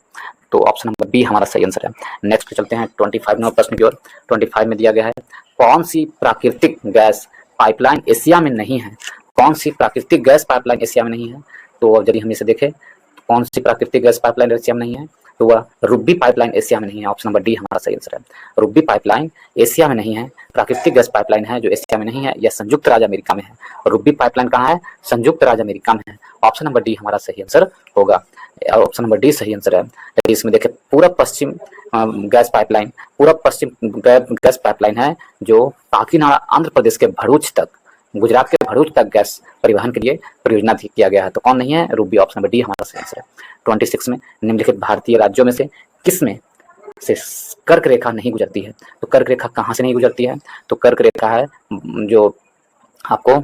तो ऑप्शन नंबर बी हमारा सही आंसर है। नेक्स्ट चलते हैं 25 नंबर प्रश्न की ओर। 25 में दिया गया है कौन सी प्राकृतिक गैस पाइपलाइन एशिया में नहीं है? कौन सी प्राकृतिक गैस पाइपलाइन एशिया में नहीं है? तो यदि हम इसे देखें कौन सी प्राकृतिक गैस पाइपलाइन एशिया में नहीं है, तो वह रुब्बी पाइपलाइन एशिया में नहीं है। ऑप्शन नंबर डी हमारा सही आंसर है। रुब्बी पाइपलाइन एशिया में नहीं है। प्राकृतिक गैस पाइपलाइन है जो एशिया में नहीं है, यह संयुक्त राज्य अमेरिका में है। रुब्बी पाइपलाइन कहाँ है? संयुक्त राज्य अमेरिका में है। ऑप्शन नंबर डी हमारा सही आंसर होगा। ऑप्शन नंबर डी सही आंसर है। यदि इसमें देखें पूर्व पश्चिम गैस पाइपलाइन, पूर्व पश्चिम गैस पाइपलाइन है जो काकीनाडा आंध्र प्रदेश के भरूच तक, गुजरात के भरूच तक गैस परिवहन के लिए परियोजना किया गया है। तो कौन नहीं है? रुब्बी। ऑप्शन नंबर डी हमारा सही आंसर है। 26 में निम्नलिखित भारतीय राज्यों में से किस में से कर्क रेखा नहीं गुजरती है? तो कर्क रेखा कहाँ से नहीं गुजरती है? तो कर्क रेखा है जो आपको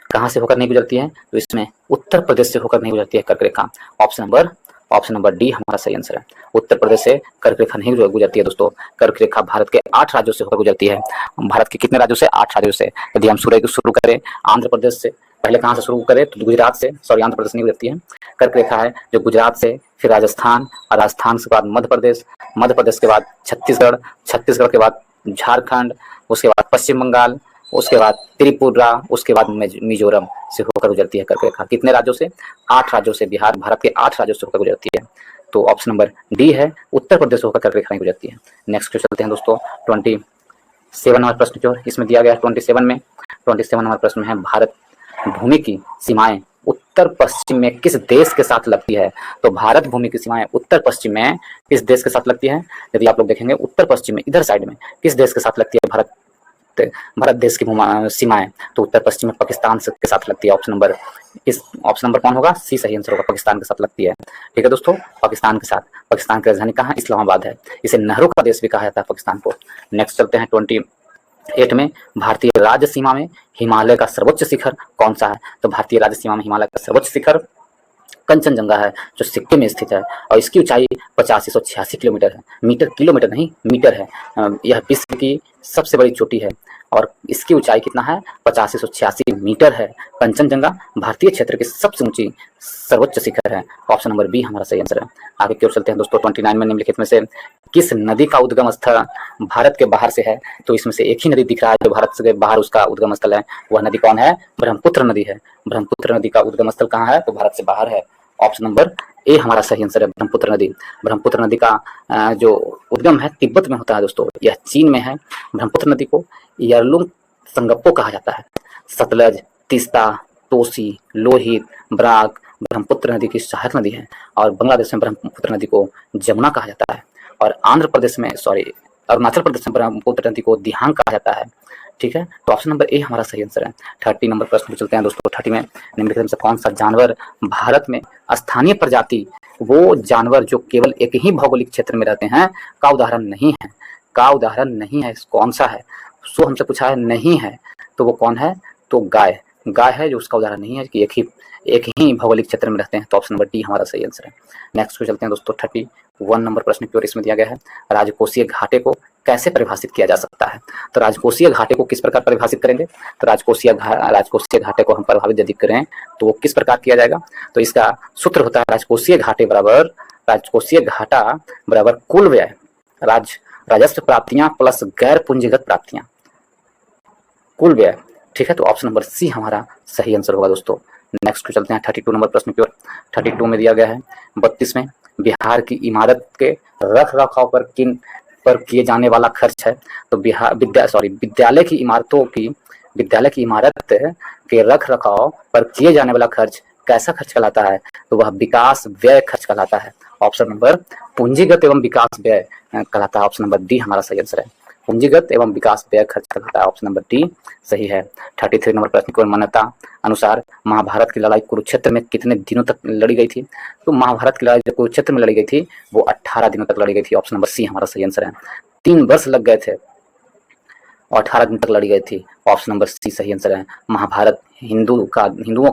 कहाँ से होकर नहीं गुजरती है? तो इसमें उत्तर प्रदेश से होकर नहीं गुजरती है कर्क रेखा। Option number option number D हमारा सही आंसर है। उत्तर प्रदेश से कर्क रेखा नहीं गुजरती है दोस्तों। कर्क रेखा भारत के 8 राज्यों से होकर गुजरती है। भारत के कितने राज्यों से? 8 राज्यों से। यदि हम शुरू करें आंध्र प्रदेश से, पहले कहाँ से शुरू करें तो गुजरात से, सॉरी आंध्र प्रदेश नहीं गुजरती है। कर्क रेखा है जो गुजरात से, फिर राजस्थान, और राजस्थान के बाद मध्य प्रदेश, मध्य प्रदेश के बाद छत्तीसगढ़, छत्तीसगढ़ के बाद झारखंड, उसके बाद पश्चिम बंगाल, उसके बाद त्रिपुरा, उसके बाद मिजोरम से होकर गुजरती है कर्क रेखा। कितने राज्यों से? 8 राज्यों से। बिहार भारत के 8 राज्यों से होकर गुजरती है। तो ऑप्शन नंबर डी है, उत्तर प्रदेश होकर कर्क रेखा नहीं गुजरती है। नेक्स्ट पे चलते हैं दोस्तों 27 नंबर प्रश्न जो इसमें दिया गया है 27 नंबर प्रश्न में है भारत भूमि की सीमाएं उत्तर पश्चिम में किस देश के साथ लगती है? तो भारत भूमि की सीमाएं उत्तर पश्चिम में किस देश के साथ लगती है? यदि आप लोग देखेंगे उत्तर पश्चिम में इधर साइड में किस देश के साथ लगती है भारत देश की सीमाएं? तो उत्तर पश्चिम में पाकिस्तान के साथ लगती है। ऑप्शन नंबर कौन होगा? सी सही आंसर होगा, पाकिस्तान के साथ लगती है। ठीक है दोस्तों, पाकिस्तान के साथ। पाकिस्तान की राजधानी कहाँ है? इस्लामाबाद है। इसे नहरों का देश भी कहा जाता है पाकिस्तान को। नेक्स्ट चलते हैं 28 में, भारतीय राज्य सीमा में हिमालय का सर्वोच्च शिखर कौन सा है? तो भारतीय राज्य सीमा में हिमालय का सर्वोच्च शिखर कंचनजंगा है जो सिक्किम में स्थित है और इसकी ऊंचाई 8586 किलोमीटर है। किलोमीटर नहीं, मीटर है। यह विश्व की सबसे बड़ी चोटी है और इसकी ऊंचाई कितना है? 8586 मीटर है। कंचनजंगा भारतीय क्षेत्र की सबसे ऊंची सर्वोच्च शिखर है। ऑप्शन नंबर बी हमारा सही आंसर है। आगे की ओर चलते हैं दोस्तों 29 में निम्नलिखित में से किस नदी का उद्गम स्थल भारत के बाहर से है? तो इसमें से एक ही नदी दिख रहा है जो भारत से बाहर उसका उद्गम स्थल है। वह नदी कौन है? ब्रह्मपुत्र नदी है। ब्रह्मपुत्र नदी का उद्गम स्थल कहाँ है? तो भारत से बाहर है। ऑप्शन नंबर ए हमारा सही आंसर है, ब्रह्मपुत्र नदी। ब्रह्मपुत्र नदी का जो उद्गम है तिब्बत में होता है दोस्तों, यह चीन में है। ब्रह्मपुत्र नदी को यरलुंग संगप्पो कहा जाता है। सतलज, तीस्ता, तोसी, लोहित, बराक ब्रह्मपुत्र नदी की सहायक नदी है और बांग्लादेश में ब्रह्मपुत्र नदी को जमुना कहा जाता है और अरुणाचल प्रदेश में ब्रह्मपुत्र नदी को दिहांग कहा जाता है। ठीक है, तो ऑप्शन नंबर ए हमारा सही आंसर है। 30 नंबर प्रश्न पे चलते हैं दोस्तों। 30 में निम्नलिखित में से कौन सा जानवर भारत में स्थानीय प्रजाति, वो जानवर जो केवल एक ही भौगोलिक क्षेत्र में रहते हैं, का उदाहरण नहीं है? कौन सा है? सो हमसे पूछा है, नहीं है तो वो कौन है? तो गाय है जो उसका उदाहरण नहीं है कि एक ही भौगोलिक क्षेत्र में रहते हैं। तो ऑप्शन नंबर डी हमारा सही आंसर है। नेक्स्ट पे चलते हैं दोस्तों 31 नंबर प्रश्न की ओर। इसमें दिया गया है राजकोषीय घाटे को कैसे परिभाषित किया जा सकता है? तो राजकोषीय घाटे को किस प्रकार परिभाषित करेंगे? तो राजकोषीय घाटे को हम प्रभावित यदि करें तो वो किस प्रकार किया जाएगा? तो इसका सूत्र होता है राजकोषीय घाटा बराबर कुल व्यय राजस्व प्राप्तियां प्लस गैर पूंजीगत प्राप्तियां, कुल व्यय। ठीक है, तो ऑप्शन नंबर सी हमारा सही आंसर होगा दोस्तों। नेक्स्ट चलते हैं 32 नंबर प्रश्न की ओर। 32 में दिया गया है 32 में बिहार की इमारत के रख रखाव पर किए जाने वाला खर्च है। तो विद्यालय की इमारत के रख रखाव पर किए जाने वाला खर्च कैसा खर्च कहलाता है? तो वह विकास व्यय खर्च कहलाता है। ऑप्शन नंबर पूंजीगत एवं विकास व्यय कहलाता है। ऑप्शन नंबर डी हमारा सही आंसर है, पूंजीगत एवं विकास व्यय खर्च कहलाता है। ऑप्शन नंबर डी सही है। 33 नंबर प्रश्न की ओर। मान्यता अनुसार महाभारत की लड़ाई कुरुक्षेत्र में कितने दिनों तक लड़ी गई थी? तो महाभारत की लड़ाई जो कुरुक्षेत्र में लड़ी गई थी वो 18 दिनों तक लड़ी गई थी। ऑप्शन नंबर सी हमारा सही आंसर है। 3 वर्ष लग गए थे और 18 दिन तक लड़ी गई थी। ऑप्शन नंबर सी सही आंसर है। महाभारत हिंदुओं का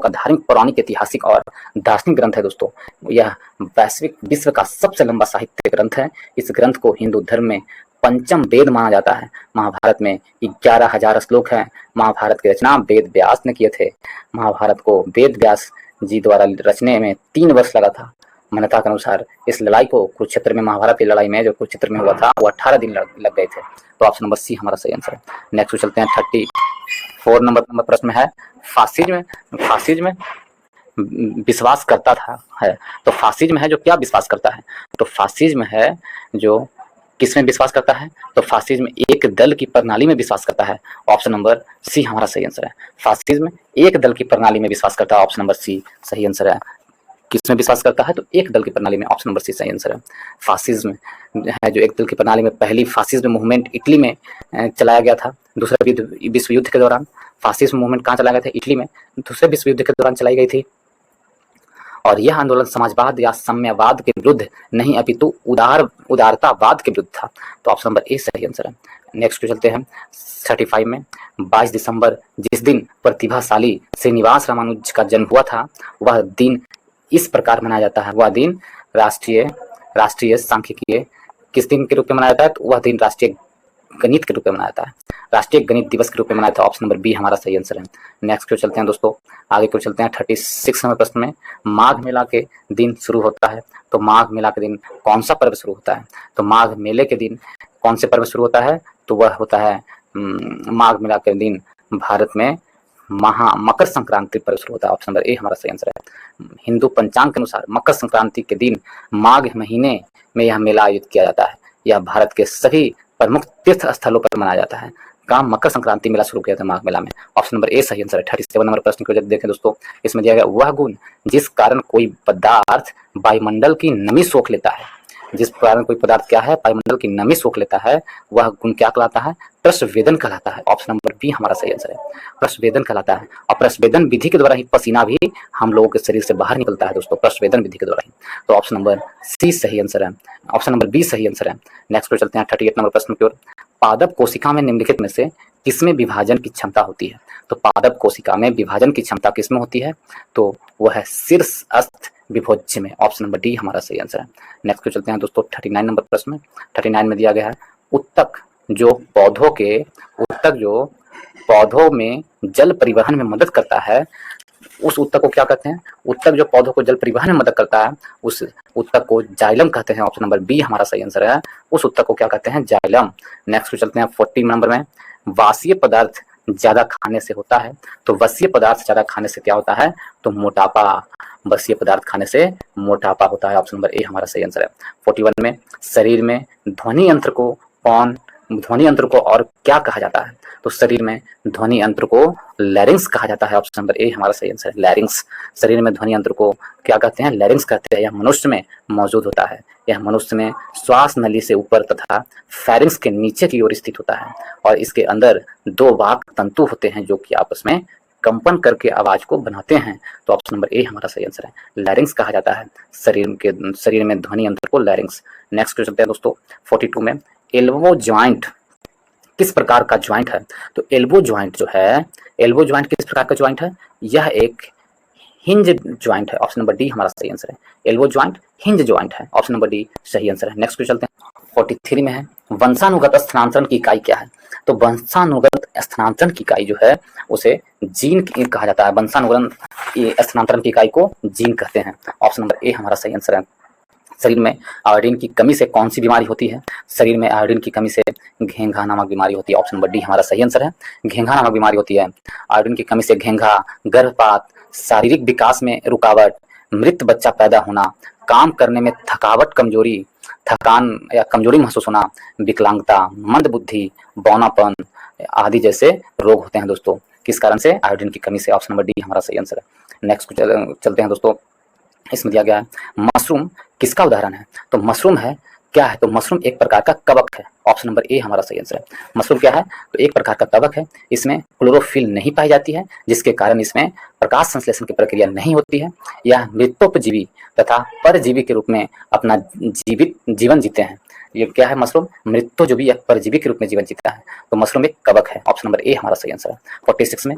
धार्मिक, पौराणिक, ऐतिहासिक और दार्शनिक ग्रंथ है दोस्तों। यह विश्व का सबसे लंबा साहित्य ग्रंथ है। इस ग्रंथ को हिंदू धर्म में पंचम वेद माना जाता है। महाभारत में 11,000 श्लोक हैं। महाभारत की रचना वेद व्यास ने किए थे। महाभारत को वेद व्यास जी द्वारा रचने में 3 वर्ष लगा था। मान्यता के अनुसार इस लड़ाई को कुरुक्षेत्र में, महाभारत की लड़ाई में जो कुरुक्षेत्र में हुआ था वो 18 दिन लग गए थे। तो ऑप्शन नंबर सी हमारा सही आंसर है। नेक्स्ट चलते हैं 34 नंबर प्रश्न में है फासिज्म विश्वास करता था है। तो फासिज्म है जो क्या विश्वास करता है? तो फासिज्म है जो किसमें विश्वास करता है? तो फासिज्म एक दल की प्रणाली में विश्वास करता है। ऑप्शन नंबर सी हमारा सही आंसर है। फासिज्म एक दल की प्रणाली में विश्वास करता है। ऑप्शन नंबर सी सही आंसर है। किसमें विश्वास करता है? तो एक दल की प्रणाली में। ऑप्शन नंबर सी सही आंसर है। फासिज्म है जो एक दल की प्रणाली में, पहली फासिज्म मूवमेंट इटली में चलाया गया था दूसरे विश्व युद्ध के दौरान। फासिज्म मूवमेंट कहाँ चलाया गया था? इटली में दूसरे विश्व युद्ध के दौरान चलाई गई थी। और यह आंदोलन समाजवाद या साम्यवाद के विरुद्ध नहीं अपितु उदारतावाद के विरुद्ध था। तो ऑप्शन नंबर ए सही आंसर है। नेक्स्ट चलते हैं 35 में 22 दिसंबर जिस दिन प्रतिभाशाली श्रीनिवास रामानुज का जन्म हुआ था, वह दिन इस प्रकार मनाया जाता है। वह दिन राष्ट्रीय राष्ट्रीय सांख्यिकीय किस दिन के रूप में मनाया जाता है? तो वह दिन राष्ट्रीय गणित के रूप में मनाया जाता है, राष्ट्रीय गणित दिवस के रूप में मनाया था। ऑप्शन नंबर बी हमारा सही आंसर है। नेक्स्ट क्यों चलते हैं दोस्तों, आगे क्यों चलते हैं। 36 नंबर प्रश्न में माघ मेला के दिन शुरू होता है, तो माघ मेला के दिन कौन सा पर्व शुरू होता है? तो माघ मेले के दिन कौन से पर्व शुरू होता है? तो वह होता है माघ मेला के दिन भारत में मकर संक्रांति पर्व शुरू होता है। ऑप्शन नंबर ए हमारा सही आंसर है। हिंदू पंचांग के अनुसार मकर संक्रांति के दिन माघ महीने में यह मेला आयोजित किया जाता है। यह भारत के सभी प्रमुख तीर्थ स्थलों पर मनाया जाता है। काम मकर संक्रांति मेला शुरू किया था माघ मेला में। ऑप्शन नंबर ए सही आंसर है। 37 नंबर प्रश्न को देखें दोस्तों, इसमें दिया गया वह गुण जिस कारण कोई पदार्थ वायुमंडल की नमी सोख लेता है, जिस कारण कोई पदार्थ क्या है, वायुमंडल की नमी सोख लेता है, वह गुण क्या कहलाता है? प्रस्वेदन कहलाता है। ऑप्शन नंबर बी हमारा सही आंसर है। प्रस्वेदन कहलाता है, और प्रस्वेदन विधि के द्वारा ही पसीना भी हम लोगों के शरीर से बाहर निकलता है दोस्तों, प्रस्वेदन विधि के द्वारा ही। तो ऑप्शन नंबर सी सही आंसर है, ऑप्शन नंबर बी सही आंसर है। नेक्स्ट पे चलते हैं 38 नंबर प्रश्न की ओर। पादप कोशिका में निम्नलिखित में से किसमें विभाजन की क्षमता होती है? तो पादप कोशिका में विभाजन की क्षमता किसमें होती है? तो वह है शीर्षस्थ विभोज्य में। ऑप्शन नंबर डी हमारा सही आंसर है। नेक्स्ट पे चलते हैं दोस्तों 39 नंबर प्रश्न में। 39 में दिया गया है उत्तक जो पौधों में जल परिवहन में मदद करता है, उस उत्तक को क्या कहते हैं? उत्तक जो पौधों को जल परिवहन में मदद करता है, उस उत्तक को जाइलम कहते हैं। ऑप्शन नंबर बी हमारा सही आंसर है। उस उत्तक को क्या कहते हैं? जाइलम। नेक्स्ट पे चलते हैं 40 नंबर में। वासीय पदार्थ ज्यादा खाने से होता है, तो वसीय पदार्थ ज्यादा खाने से क्या होता है? तो मोटापा। वसीय पदार्थ खाने से मोटापा होता है। ऑप्शन नंबर ए हमारा सही आंसर है। 41 में शरीर में ध्वनि यंत्र को और क्या कहा जाता है? तो शरीर में ध्वनि यंत्र को लैरिंक्स कहा जाता है। ऑप्शन नंबर ए हमारा सही आंसर है, लैरिंक्स। शरीर में ध्वनि यंत्र को क्या कहते हैं? लैरिंक्स कहते हैं। यह मनुष्य में मौजूद होता है। यह मनुष्य में श्वास नली से ऊपर तथा फेरिंक्स के नीचे की ओर स्थित होता है, और इसके अंदर 2 वाक तंतु होते हैं जो कि आपस में कंपन करके आवाज को बनाते हैं। तो ऑप्शन नंबर ए हमारा सही आंसर है, लैरिंक्स कहा जाता है शरीर में ध्वनि यंत्र को लैरिंक्स। नेक्स्ट चलते हैं दोस्तों 42 में। एल्बो ज्वाइंट किस प्रकार का ज्वाइंट है? तो एल्बो ज्वाइंट किस प्रकार का ज्वाइंट है? यह एक हिंज ज्वाइंट है। ऑप्शन नंबर डी हमारा सही आंसर है। एल्बो ज्वाइंट हिंज ज्वाइंट है। ऑप्शन नंबर डी सही आंसर है। नेक्स्ट पे चलते हैं 43 में है वंशानुगत स्थानांतरण की इकाई क्या है? तो वंशानुगत स्थानांतरण की इकाई जो है उसे जीन कहा जाता है। वंशानुगत स्थानांतरण की इकाई को जीन कहते हैं। ऑप्शन नंबर ए हमारा सही आंसर है। शरीर में आयोडीन की कमी से कौन सी बीमारी होती है? शरीर में आयोडीन की कमी से घेंघा नामक बीमारी होती है। ऑप्शन नंबर डी हमारा सही आंसर है, घेंघा नामक बीमारी होती है। आयोडीन की कमी से घेंघा, गर्भपात, शारीरिक विकास में रुकावट, मृत बच्चा पैदा होना, काम करने में थकान या कमजोरी महसूस होना, विकलांगता, मंद बुद्धि, बौनापन आदि जैसे रोग होते हैं दोस्तों। किस कारण से? आयोडीन की कमी से। ऑप्शन नंबर डी हमारा सही आंसर है। नेक्स्ट चलते हैं दोस्तों, इसमें दिया गया है मशरूम किसका उदाहरण है? तो मशरूम है क्या है? तो मशरूम एक प्रकार का कवक है। ऑप्शन नंबर ए हमारा सही आंसर है। मशरूम क्या है? तो एक प्रकार का कवक है। इसमें क्लोरोफिल नहीं पाई जाती है, जिसके कारण इसमें प्रकाश संश्लेषण की प्रक्रिया नहीं होती है। यह मृतोपजीवी तथा परजीवी के रूप में अपना जीवन जीते हैं। ये क्या है? मशरूम मृतोपजीवी या परजीवी के रूप में जीवन जीता है। तो मशरूम एक कवक है। ऑप्शन नंबर ए हमारा सही आंसर है। 46 में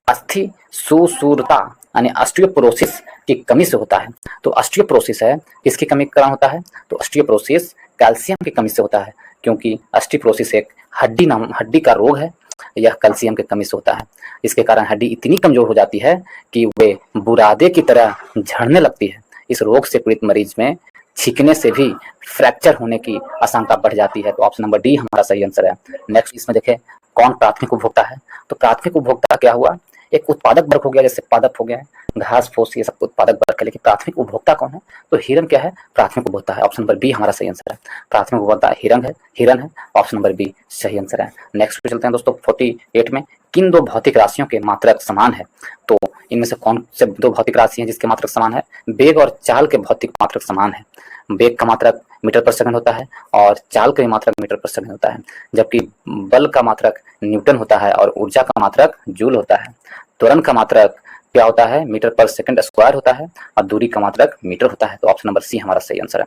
अस्थि सुसूरता यानी ऑस्टियोपोरोसिस की कमी से होता है। तो ऑस्टियोपोरोसिस है किसकी कमी के कारण होता है? तो ऑस्टियोपोरोसिस कैल्शियम की कमी से होता है, क्योंकि ऑस्टियोपोरोसिस एक हड्डी का रोग है। यह कैल्शियम की कमी से होता है। इसके कारण हड्डी इतनी कमजोर हो जाती है कि वे बुरादे की तरह झड़ने लगती है। इस रोग से पीड़ित मरीज में छींकने से भी फ्रैक्चर होने की आशंका बढ़ जाती है। तो ऑप्शन नंबर डी हमारा सही आंसर है। नेक्स्ट इसमें देखें कौन प्राथमिक उपभोक्ता है? तो प्राथमिक उपभोक्ता क्या हुआ? एक उत्पादक वर्ग हो गया, जैसे पादप हो गया है, घास फूस, ये सब उत्पादक वर्ग है। लेकिन प्राथमिक उपभोक्ता कौन है? तो हिरण क्या है? प्राथमिक उपभोक्ता है। ऑप्शन नंबर बी हमारा सही आंसर है। प्राथमिक उपभोक्ता हिरण है। ऑप्शन नंबर बी सही आंसर है। नेक्स्ट पे चलते हैं दोस्तों 48 में। किन 2 भौतिक राशियों के मात्रक समान है? तो इनमें से कौन से 2 भौतिक राशि हैं जिसके मात्रक समान है? वेग और चाल के भौतिक मात्रक समान है। वेग का मात्रक मीटर पर सेकंड होता है और चाल का मात्रक मीटर पर सेकंड होता है, जबकि बल का मात्रक न्यूटन होता है और ऊर्जा का मात्रक जूल होता है। त्वरण का मात्रक क्या होता है? मीटर पर सेकंड स्क्वायर होता है, और दूरी का मात्रक मीटर होता है। तो ऑप्शन नंबर सी हमारा सही आंसर है।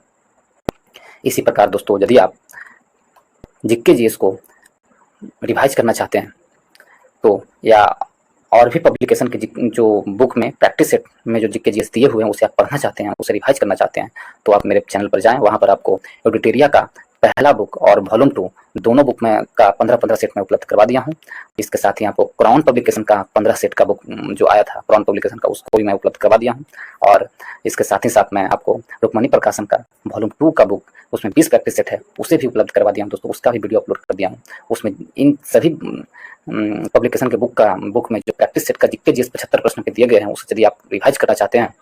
इसी प्रकार दोस्तों यदि आप जीके जीएस को रिवाइज करना चाहते हैं तो या और भी पब्लिकेशन के जो बुक में प्रैक्टिस सेट में जो जीके जीएस दिए हुए हैं उसे आप पढ़ना चाहते हैं, उसे रिवाइज करना चाहते हैं, तो आप मेरे चैनल पर जाएं। वहाँ पर आपको एडिटेरिया का पहला बुक और वॉल्यूम 2 दोनों बुक में का 15-15 सेट में उपलब्ध करवा दिया हूँ। इसके साथ ही आपको क्राउन पब्लिकेशन का 15 सेट का बुक जो आया था क्राउन पब्लिकेशन का, उसको भी मैं उपलब्ध करवा दिया हूँ। और इसके साथ ही साथ मैं आपको रुक्मणी प्रकाशन का वॉल्यूम 2 का बुक, उसमें 20 प्रैक्टिस सेट है, उसे भी उपलब्ध करवा दिया हूँ दोस्तों। उसका भी वीडियो अपलोड कर दिया हूँ। उसमें इन सभी पब्लिकेशन के बुक में जो प्रैक्टिस सेट का जीके जीएस 75 प्रश्न के दिए गए हैं, उसे यदि आप रिवाइज करना चाहते हैं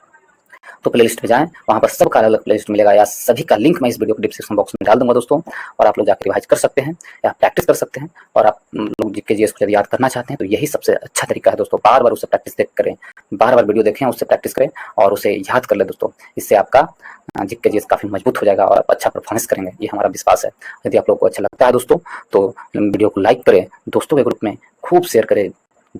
तो प्लेलिस्ट में जाएं, वहाँ पर सबका अलग प्लेलिस्ट मिलेगा, या सभी का लिंक मैं इस वीडियो के डिस्क्रिप्शन बॉक्स में डाल दूंगा दोस्तों। और आप लोग जाकर रिवाइज कर सकते हैं या प्रैक्टिस कर सकते हैं। और आप लोग जीके जीएस को यदि याद करना चाहते हैं तो यही सबसे अच्छा तरीका है दोस्तों। बार बार उसे प्रैक्टिस करें, बार बार वीडियो देखें, उससे प्रैक्टिस करें और उसे याद कर ले दोस्तों। इससे आपका जीके जीएस काफ़ी मजबूत हो जाएगा और आप अच्छा परफॉर्मेंस करेंगे, ये हमारा विश्वास है। यदि आप लोग को अच्छा लगता है दोस्तों तो वीडियो को लाइक करें, दोस्तों के ग्रुप में खूब शेयर करें,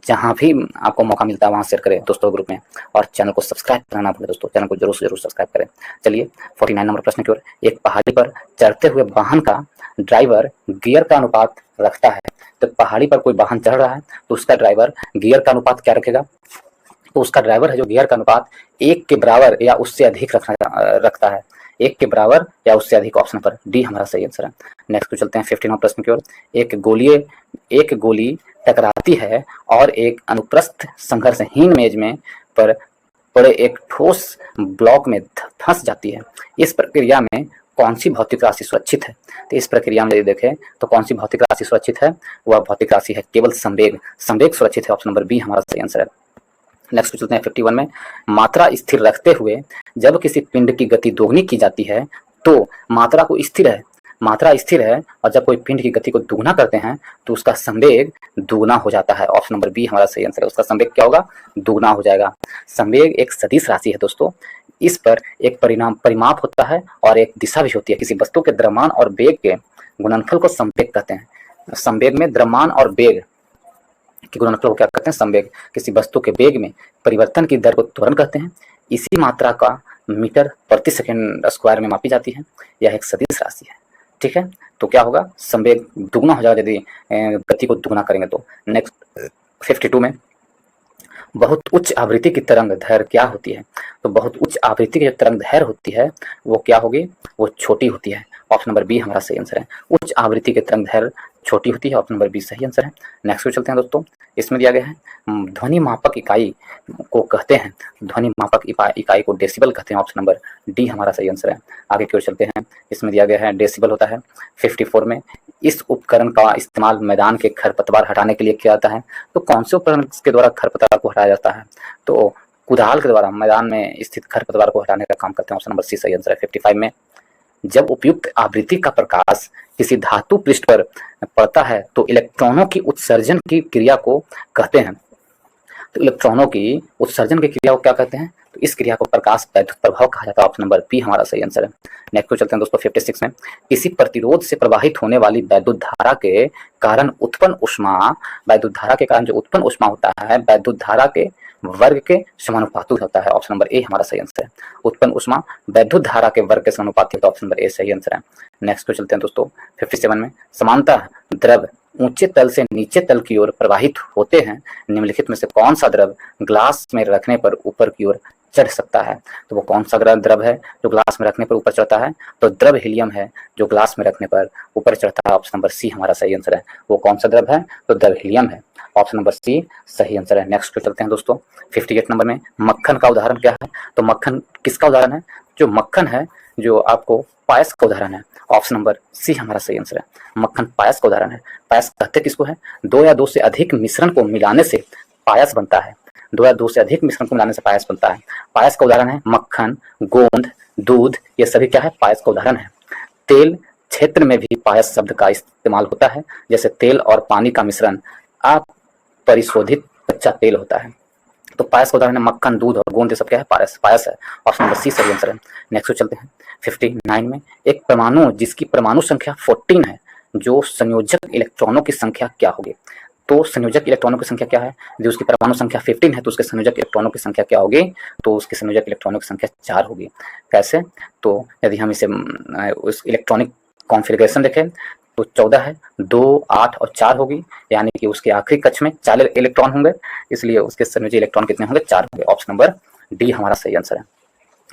जहाँ भी आपको मौका मिलता है वहाँ शेयर करें दोस्तों ग्रुप में। और चैनल को सब्सक्राइब करना भूलें दोस्तों, चैनल को जरूर से जरूर सब्सक्राइब करें। चलिए 49 नंबर प्रश्न की ओर। एक पहाड़ी पर चढ़ते हुए वाहन का ड्राइवर गियर का अनुपात रखता है। तो पहाड़ी पर कोई वाहन चढ़ रहा है तो उसका ड्राइवर गियर का अनुपात क्या रखेगा? तो उसका ड्राइवर है जो गियर का अनुपात 1 के बराबर या उससे अधिक रखता है। 1 के बराबर या उससे अधिक, ऑप्शन पर डी हमारा सही आंसर है। नेक्स्ट पे चलते हैं 59 प्रश्न की ओर। एक गोली टकराती है और एक अनुप्रस्थ संघर्षहीन मेज में पर पड़े एक ठोस ब्लॉक में फंस जाती है। इस प्रक्रिया में कौन सी भौतिक राशि सुरक्षित है? तो इस प्रक्रिया में यदि देखें तो कौन सी भौतिक राशि सुरक्षित है? वह भौतिक राशि है केवल संवेग। संवेग सुरक्षित है, ऑप्शन नंबर बी हमारा सही आंसर है। नेक्स्ट पे चलते हैं 51 में। मात्रा स्थिर रखते हुए जब किसी पिंड की गति दोगुनी की जाती है तो मात्रा स्थिर है और जब कोई पिंड की गति को दुगना करते हैं तो उसका संवेग दुगना हो जाता है। ऑप्शन नंबर बी हमारा सही आंसर है। उसका संवेग क्या होगा? दुगना हो जाएगा। संवेग एक सदिश राशि है दोस्तों। इस पर एक परिमाप होता है और एक दिशा भी होती है। किसी वस्तु के द्रव्यमान और वेग के गुणनफल को संवेग कहते हैं। संवेग में द्रव्यमान और वेग के गुणनफल को क्या कहते हैं? संवेग। किसी वस्तु के वेग में परिवर्तन की दर को त्वरण कहते हैं। इसी मात्रा का मीटर प्रति सेकंड स्क्वायर में मापी जाती है। यह एक सदिश राशि है, ठीक है। तो क्या होगा? संवेग दुगना हो जाएगा यदि गति को दुगना करेंगे तो। नेक्स्ट 52 में। बहुत उच्च आवृत्ति की तरंग दैर्घ्य क्या होती है? तो बहुत उच्च आवृत्ति की जो तरंग दैर्घ्य होती है वो क्या होगी? वो छोटी होती है। ऑप्शन नंबर बी हमारा सही आंसर है। उच्च आवृत्ति की तरंग दैर्घ्य छोटी होती है, ऑप्शन नंबर बी सही आंसर है। नेक्स्ट पे चलते हैं दोस्तों। इसमें दिया गया है ध्वनि मापक इकाई को कहते हैं, ध्वनि मापक इकाई को डेसिबल कहते हैं, ऑप्शन नंबर डी हमारा सही आंसर है। आगे की ओर चलते हैं। इसमें दिया गया है डेसिबल होता है 54 में। इस उपकरण का इस्तेमाल मैदान के खरपतवार हटाने के लिए किया जाता है। तो कौन से उपकरण के द्वारा खरपतवार को हटाया जाता है? तो कुदाल के द्वारा मैदान में स्थित खरपतवार को हटाने का काम करते हैं, ऑप्शन नंबर सी सही आंसर है। 55 में। जब उपयुक्त आवृत्ति का प्रकाश किसी धातु पृष्ठ पर पड़ता है तो इलेक्ट्रॉनों की उत्सर्जन की क्रिया को कहते हैं। तो इलेक्ट्रॉनों की उत्सर्जन की क्रिया को क्या कहते हैं? तो इस क्रिया को प्रकाश वैद्युत प्रभाव कहा जाता है, ऑप्शन नंबर बी हमारा सही आंसर है। नेक्स्ट पे चलते हैं दोस्तों 56 में। किसी प्रतिरोध से प्रवाहित होने वाली वैद्युत धारा के कारण उत्पन्न ऊष्मा, वैद्युत धारा के कारण जो उत्पन्न ऊष्मा होता है वैद्युत धारा के वर्ग के समानुपाती होता है, ऑप्शन नंबर ए हमारा सही आंसर है। उत्पन्न ऊष्मा वैद्युत धारा के वर्ग के समानुपाती होता है, ऑप्शन नंबर ए सही आंसर है। नेक्स्ट पे चलते हैं दोस्तों 57 में। समानतः द्रव ऊंचे तल से नीचे तल की ओर प्रवाहित होते हैं। निम्नलिखित में से कौन सा द्रव ग्लास में रखने पर ऊपर की ओर चढ़ सकता है? तो वो कौन सा द्रव है जो ग्लास में रखने पर ऊपर चढ़ता है? तो द्रव हीलियम है जो ग्लास में रखने पर ऊपर चढ़ता है, ऑप्शन नंबर सी हमारा सही आंसर है। वो कौन सा द्रव है? तो द्रव हीलियम है, ऑप्शन नंबर सी सही आंसर है। नेक्स्ट पे चलते हैं दोस्तों 58 नंबर में। मक्खन का उदाहरण क्या है? तो मक्खन किसका उदाहरण है? जो मक्खन है जो आपको पायस का उदाहरण है, ऑप्शन नंबर सी हमारा सही आंसर है। मक्खन पायस का उदाहरण है। पायस कहते किसको है? 2 या 2 से अधिक मिश्रण को मिलाने से पायस बनता है। 2 या 2 से अधिक मिश्रण को मिलाने से पायस बनता है। पायस का उदाहरण है मक्खन, गोंद, दूध, ये सभी क्या है? पायस का उदाहरण है। तेल क्षेत्र में भी पायस शब्द का इस्तेमाल होता है, जैसे तेल और पानी का मिश्रण अपरिशोधित कच्चा तेल होता है। तो पायस का उदाहरण है मक्खन, दूध और गोंद, ये सब क्या है? पायस है, ऑप्शन नंबर सी सही आंसर है। नेक्स्ट चलते हैं 59 में। एक परमाणु जिसकी परमाणु संख्या 14 है, जो संयोजक इलेक्ट्रॉनों की संख्या क्या होगी? तो संयोजक इलेक्ट्रॉनों की संख्या क्या है? यदि उसकी परमाणु संख्या 15 है तो उसके संयोजक इलेक्ट्रॉनों की संख्या क्या होगी? तो उसके संयोजक इलेक्ट्रॉनों की संख्या 4 होगी। कैसे? तो यदि हम इसे उस इलेक्ट्रॉनिक कॉन्फ़िगरेशन देखें तो 14 है, 2, 8 और 4 होगी, यानी कि उसके आखिरी कक्ष में 4 इलेक्ट्रॉन होंगे, इसलिए उसके संयोजी इलेक्ट्रॉन कितने होंगे? 4 होंगे। ऑप्शन नंबर डी हमारा सही आंसर है।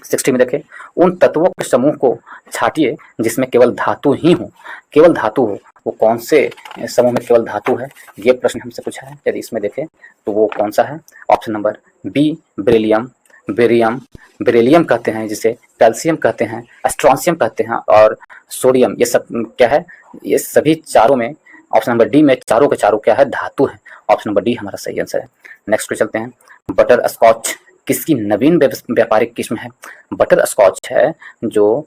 60 में देखें, उन तत्वों के समूह को छाटिए जिसमें केवल धातु ही हो, केवल धातु हो, वो कौन से समूह में केवल धातु है? ये प्रश्न हमसे पूछा है। यदि इसमें देखें तो वो कौन सा है? Option number B beryllium. Barium, beryllium कहते हैं जिसे, कैल्शियम कहते हैं, स्ट्रोंसियम कहते हैं और सोडियम, ये सब क्या है? ये सभी चारों में ऑप्शन नंबर डी में चारों के चारों क्या है? धातु है। ऑप्शन नंबर डी हमारा सही आंसर है। नेक्स्ट पे चलते हैं, बटर स्कॉच किसकी नवीन व्यापारिक किस्म है? बटर स्कॉच है जो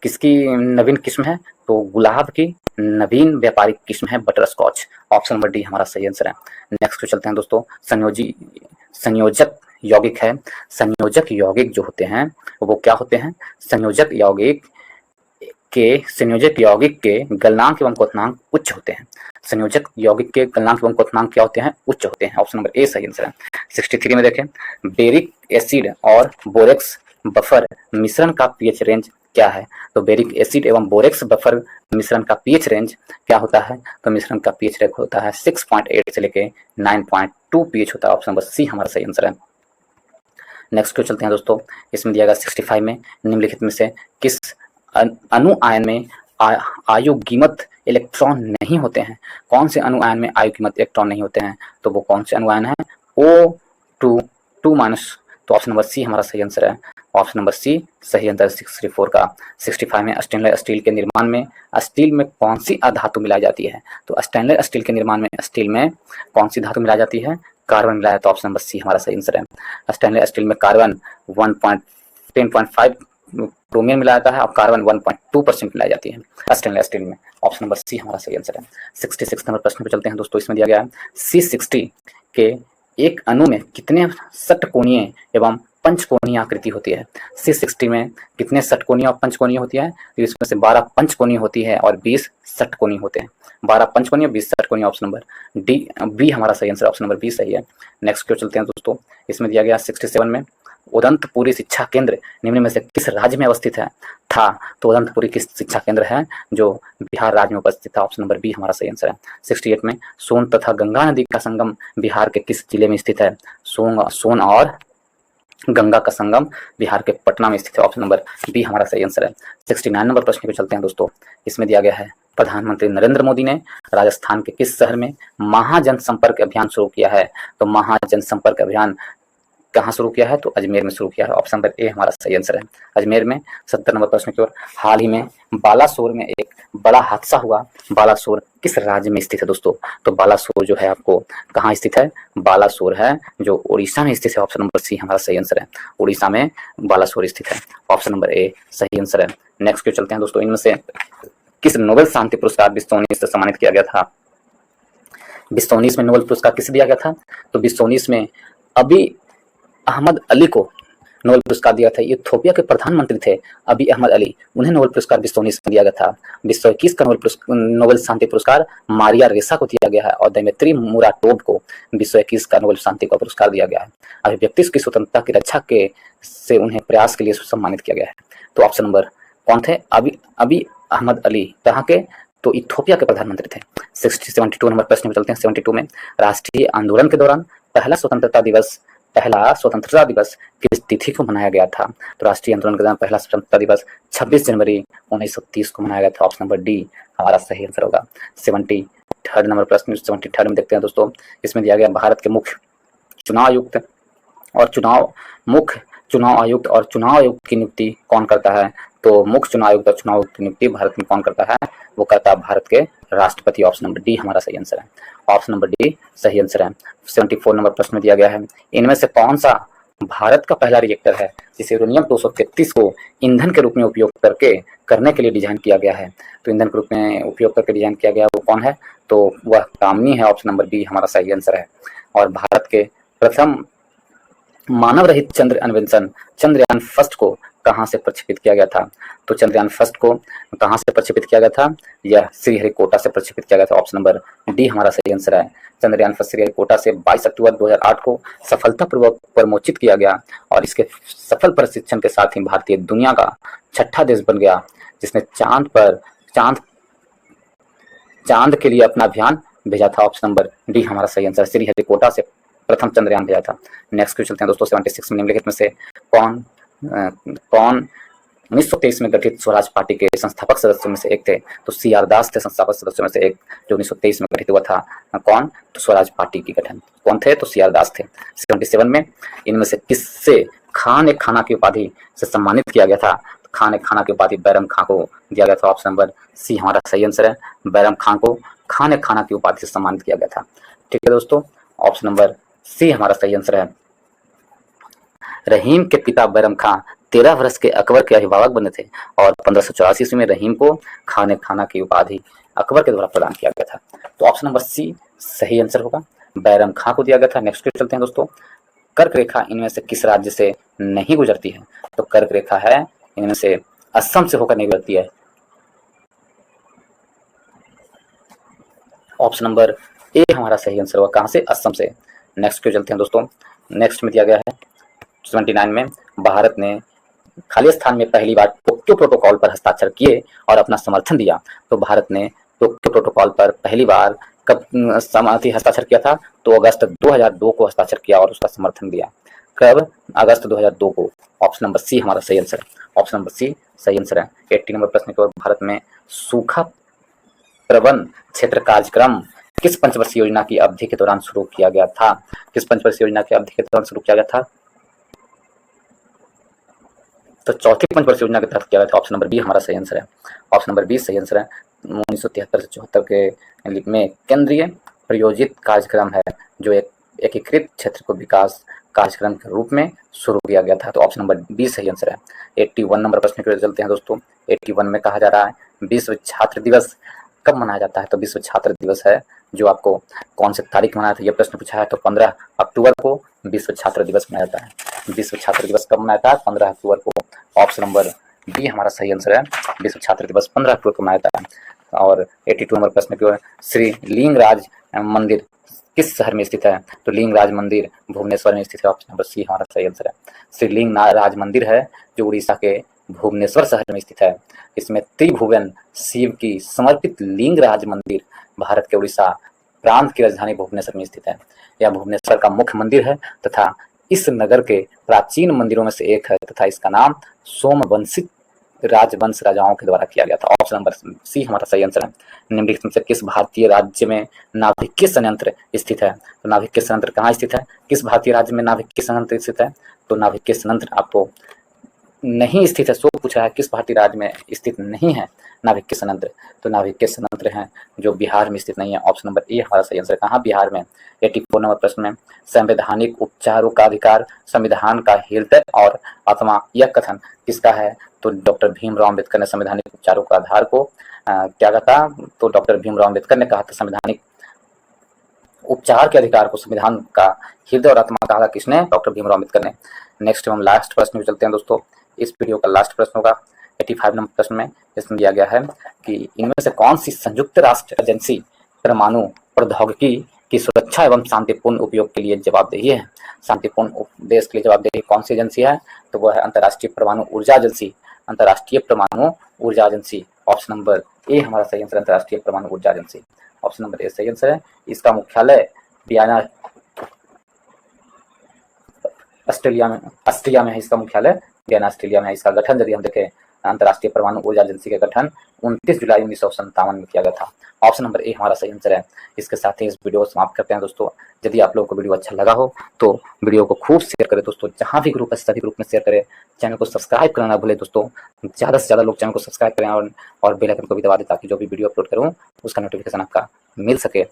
किसकी नवीन किस्म है? तो गुलाब की नवीन व्यापारिक किस्म है butterscotch. Option number D हमारा सही आंसर है। नेक्स्ट पे चलते हैं दोस्तों, संयोजक यौगिक है। संयोजक यौगिक जो होते हैं वो क्या होते हैं? संयोजक यौगिक के गलनांक एवं क्वथनांक उच्च होते हैं। संयोजक यौगिक के गलनांक एवं क्वथनांक क्या होते हैं? उच्च होते हैं। ऑप्शन नंबर ए सही आंसर है। 63 में देखें, बेरिक एसिड और बोरेक्स बफर मिश्रण का पीएच रेंज क्या है? तो बेरिक एसिड एवं बोरेक्स बफर मिश्रण का पीएच रेंज क्या होता है? तो मिश्रण का पीएच रेंज होता है 6.8 से लेके 9.2 पीएच होता है। ऑप्शन नंबर सी हमारा सही आंसर है। नेक्स्ट को चलते हैं दोस्तों, इसमें दिया गया 65 में निम्नलिखित में से किस अणु आयन में आयुगीमत इलेक्ट्रॉन नहीं होते हैं? कौन से अणु आयन में आयुगीमत इलेक्ट्रॉन नहीं होते हैं? तो वो कौन से अणु आयन है? O2 2-, तो ऑप्शन नंबर सी हमारा सही आंसर है। ऑप्शन नंबर सी सही आंसर 64 का। 65 में स्टेनलेस स्टील के निर्माण में स्टील में कौन सी अधातु मिलाई जाती है? तो स्टेनलेस स्टील के निर्माण में स्टील में कौन सी धातु मिलाई जाती है? कार्बन मिलाया, तो ऑप्शन नंबर सी हमारा सही आंसर है। स्टेनलेस स्टील में कार्बन 10.5 क्रोमियम मिलाया जाता है और कार्बन 1.2% मिलाई जाती है स्टेनलेस स्टील में। ऑप्शन नंबर सी हमारा सही आंसर है। 66 नंबर प्रश्न पे चलते हैं दोस्तों, इसमें दिया गया है C60 के एक अणु में कितने षटकोणीय एवं पंचकोणीय आकृति होती है? C60 में कितने षटकोणीय और पंचकोणीय होती है? तो इसमें से 12 पंचकोणीय होती है और 20 षटकोणीय होते हैं। 12 पंचकोणीय 20 षटकोणीय। ऑप्शन नंबर डी बी हमारा सही आंसर, ऑप्शन नंबर बी सही है। नेक्स्ट क्यों चलते हैं दोस्तों, इसमें दिया गया 67 में, उदंतपुरी शिक्षा केंद्र निम्न में से किस राज्य में अवस्थित है था? तो उदंतपुरी किस शिक्षा केंद्र है जो बिहार राज्य में उपस्थित था? ऑप्शन नंबर बी हमारा सही आंसर है। 68 में, सोन तथा गंगा नदी का संगम बिहार के किस जिले में स्थित है? सोन और गंगा का संगम बिहार के पटना में स्थित है। ऑप्शन नंबर बी हमारा सही आंसर है। 69 नंबर प्रश्न पे चलते हैं दोस्तों, इसमें दिया गया है, प्रधानमंत्री नरेंद्र मोदी ने राजस्थान के किस शहर में महाजन संपर्क अभियान शुरू किया है? तो महाजन संपर्क अभियान कहाँ शुरू किया है? तो अजमेर में शुरू किया है। ऑप्शन नंबर ए हमारा सही आंसर है, अजमेर में। 70 नंबर प्रश्न की ओर, हाल ही में बालासोर में एक बड़ा हादसा हुआ, बालासोर किस राज्य में स्थित है दोस्तों? तो बालासोर जो है आपको कहाँ स्थित है? बालासोर है जो उड़ीसा में स्थित है। ऑप्शन नंबर सी हमारा सही आंसर है, उड़ीसा में बालासोर स्थित है। ऑप्शन नंबर ए सही आंसर है। नेक्स्ट क्यों चलते हैं दोस्तों, इनमें से किस नोबेल शांति पुरस्कार 2019 से सम्मानित किया गया था? 2019 में नोबेल पुरस्कार किसे दिया गया था? तो 2019 में अभी अहमद अली को नोबेल पुरस्कार दिया था। इथियोपिया के प्रधानमंत्री थे अबी अहमद अली, उन्हें नोबेल पुरस्कार 2019 में दिया गया था। 2021 का नोबेल शांति पुरस्कार मारिया रेसा को दिया गया है और दमित्री मुराटोव को 2021 का नोबेल शांति का पुरस्कार दिया गया है। अभिव्यक्ति की स्वतंत्रता की रक्षा के से उन्हें प्रयास के लिए सम्मानित किया गया है। तो ऑप्शन नंबर कौन थे? अबी अहमद अली कहाँ के? तो इथियोपिया के प्रधानमंत्री थे। 72 नंबर प्रश्न में चलते हैं। 72 में, राष्ट्रीय आंदोलन के दौरान पहला स्वतंत्रता दिवस किस तिथि को मनाया गया था? तो राष्ट्रीय आंदोलन के दौरान पहला स्वतंत्रता दिवस 26 जनवरी 1930 को मनाया गया था। ऑप्शन नंबर डी हमारा सही आंसर होगा। 73 नंबर प्रश्न 73 में देखते हैं दोस्तों, इसमें दिया गया, भारत के मुख्य चुनाव आयुक्त और चुनाव आयुक्त की नियुक्ति कौन करता है? तो मुख्य चुनाव आयुक्त और चुनाव आयुक्त की नियुक्ति भारत में कौन करता है? वो करता है भारत के राष्ट्रपति। ऑप्शन नंबर डी हमारा सही आंसर है, ऑप्शन नंबर डी सही आंसर है। 74 नंबर प्रश्न में दिया गया है, इनमें से कौन सा भारत का पहला रिएक्टर है जिसे यूरेनियम 233 को ईंधन के रूप में उपयोग करने के लिए डिजाइन किया गया है? तो ईंधन के रूप में उपयोग करके डिजाइन किया गया वो कौन है? तो वह कामनी है। ऑप्शन नंबर बी हमारा सही आंसर है। और भारत के प्रथम मानव रहित चंद्र अन्वेषण चंद्रयान फर्स्ट को कहाँ से प्रक्षेपित किया गया था? तो चंद्रयान फर्स्ट को कहाँ से प्रक्षेपित किया गया था? यह श्रीहरिकोटा से प्रक्षेपित किया गया था। ऑप्शन नंबर डी हमारा सही आंसर है। चंद्रयान फर्स्ट श्रीहरिकोटा से 22 अक्टूबर 2008 को सफलतापूर्वक प्रमोचित किया गया और इसके सफल प्रशिक्षण के साथ ही भारतीय दुनिया का 6ठा देश बन गया जिसने चांद चांद के लिए अपना अभियान भेजा था? ऑप्शन नंबर डी हमारा सही आंसर। श्रीहरिकोटा से प्रथम चंद्रयान भेजा था। नेक्स्ट क्वेश्चन चलते हैं दोस्तों। 76 में निम्नलिखित में से कौन 1923 में गठित स्वराज पार्टी के संस्थापक सदस्यों में से एक थे? तो सी आर दास थे संस्थापक सदस्यों में से एक, जो 1923 में गठित हुआ था। कौन? तो स्वराज पार्टी की गठन कौन थे? तो सी आर दास थे। 77 में इनमें से किससे खान ए खाना की उपाधि से सम्मानित किया गया था? तो खान ए खाना की उपाधि बैरम खां को दिया गया था। ऑप्शन नंबर सी हमारा सही आंसर है। बैरम खां को खान ए खाना की उपाधि से सम्मानित किया गया था। ठीक है दोस्तों, ऑप्शन नंबर सी हमारा सही आंसर है। रहीम के पिता बैरम खां 13 वर्ष के अकबर के अभिभावक बने थे और 1584 ईस्वी में रहीम को खान ए खाना की उपाधि अकबर के द्वारा प्रदान किया गया था। तो ऑप्शन नंबर सी सही आंसर होगा, बैरम खां को दिया गया था। नेक्स्ट क्वेश्चन चलते हैं दोस्तों। कर्क रेखा इनमें से किस राज्य से नहीं गुजरती है? तो कर्क रेखा है इनमें से असम से होकर नहीं गुजरती है। ऑप्शन नंबर ए हमारा सही आंसर होगा। कहां से? असम से। नेक्स्ट क्वेश्चन चलते हैं दोस्तों। नेक्स्ट में दिया गया है 79 में भारत ने खालिस्तान में पहली बार टोक्यो प्रोटोकॉल पर हस्ताक्षर किए और अपना समर्थन दिया। तो भारत ने टोक्यो प्रोटोकॉल पर पहली बार कब हस्ताक्षर किया था? तो अगस्त 2002 को हस्ताक्षर किया और उसका समर्थन दिया। कब? अगस्त 2002 को। ऑप्शन नंबर सी हमारा सही आंसर है। ऑप्शन नंबर सी सही आंसर है। 80 नंबर प्रश्न की ओर। भारत में सूखा प्रबंधन क्षेत्र कार्यक्रम किस पंचवर्षीय योजना की अवधि के दौरान शुरू किया गया था? किस पंचवर्षीय योजना की अवधि के दौरान शुरू किया गया था? तो चौथी पंचवर्षीय योजना के तहत किया गया था। ऑप्शन नंबर बी हमारा सही आंसर है। ऑप्शन नंबर बी सही आंसर है। 1973 से 74 के में केंद्रीय प्रायोजित कार्यक्रम है जो एक एकीकृत क्षेत्र को विकास कार्यक्रम के रूप में शुरू किया गया था। तो ऑप्शन नंबर बी सही आंसर है। 81 नंबर प्रश्न के लिए चलते हैं दोस्तों। 81 में कहा जा रहा है विश्व छात्र दिवस कब मनाया जाता है? तो विश्व छात्र दिवस है जो आपको कौन से तारीख मनाया था यह प्रश्न पूछा है। तो 15 अक्टूबर को विश्व छात्र दिवस मनाया जाता है। विश्व छात्र दिवस कब मनाया था? 15 अक्टूबर को। ऑप्शन नंबर बी हमारा सही आंसर है। विश्व छात्र दिवस 15 अक्टूबर को मनाया जाता है। और 82 नंबर प्रश्न की ओर। श्री लिंगराज मंदिर किस शहर में स्थित है? तो लिंगराज मंदिर भुवनेश्वर में स्थित है। ऑप्शन नंबर सी हमारा सही आंसर है। श्री लिंगराज मंदिर है जो उड़ीसा के भुवनेश्वर शहर में स्थित है। इसमें त्रिभुवन शिव की समर्पित लिंगराज मंदिर भारत के उड़ीसा प्रांत की राजधानी भुवनेश्वर में स्थित है। यह भुवनेश्वर का मुख्य मंदिर है तथा इस नगर के प्राचीन मंदिरों में से एक है तथा इसका नाम सोमवंशित राजवंश राजाओं के द्वारा किया गया था। ऑप्शन नंबर सी हमारा सही आंसर है। निम्नलिखित में से किस भारतीय राज्य में नाभिकीय संयंत्र स्थित है? तो नाभिकीय संयंत्र कहाँ स्थित है? किस भारतीय राज्य में नाभिकीय संयंत्र स्थित है? तो नाभिकीय संयंत्र आपको नहीं स्थित है। सो पूछा है किस भारतीय राज्य में स्थित नहीं है नाभिकीय संयंत्र? तो नाभिकीय संयंत्र है जो बिहार में स्थित नहीं है। ऑप्शन नंबर ए हमारा सही आंसर। कहाँ? बिहार में। 84 नंबर प्रश्न में संवैधानिक उपचारों का अधिकार संविधान का हृदय और आत्मा यह कथन किसका है? तो डॉक्टर भीमराव अम्बेडकर ने संवैधानिक उपचारों का आधार को क्या कहा? तो डॉक्टर भीमराव अम्बेडकर ने कहा था संवैधानिक उपचार के अधिकार को संविधान का हृदय और आत्मा कहा था। किसने? डॉक्टर भीमराव अम्बेडकर ने। नेक्स्ट हम लास्ट प्रश्न में चलते हैं दोस्तों। इस वीडियो का लास्ट प्रश्न होगा 85 नंबर प्रश्न में। इसमें दिया गया है कि इनमें से कौन सी संयुक्त राष्ट्र एजेंसी परमाणु प्रौद्योगिकी की सुरक्षा एवं शांतिपूर्ण उपयोग के लिए जवाबदेही है? शांतिपूर्ण उद्देश्य के लिए जवाबदेही कौन सी एजेंसी है? तो वह है अंतर्राष्ट्रीय परमाणु ऊर्जा एजेंसी। अंतर्राष्ट्रीय परमाणु ऊर्जा एजेंसी। ऑप्शन नंबर ए हमारा सही आंसर। अंतर्राष्ट्रीय परमाणु ऊर्जा एजेंसी। ऑप्शन नंबर ए सही आंसर है। इसका मुख्यालय वियना ऑस्ट्रिया में है। इसका मुख्यालय वियना ऑस्ट्रेलिया में है। इसका गठन यदि हम देखें अंतर्राष्ट्रीय परमाणु ऊर्जा एजेंसी का गठन 29 जुलाई 1957 में किया गया था। ऑप्शन नंबर ए हमारा सही आंसर है। इसके साथ ही इस वीडियो को समाप्त करते हैं दोस्तों। यदि आप लोगों को वीडियो अच्छा लगा हो तो वीडियो को खूब शेयर करें दोस्तों। जहां भी ग्रुप है सभी ग्रुप में शेयर करें। चैनल को सब्सक्राइब करना ना भूलें दोस्तों। ज़्यादा से ज़्यादा लोग चैनल को सब्सक्राइब करें और बेल आइकन को भी दबा दें ताकि जो भी वीडियो अपलोड करूँ उसका नोटिफिकेशन आपका मिल सके।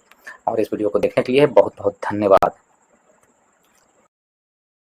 और इस वीडियो को देखने के लिए बहुत बहुत धन्यवाद।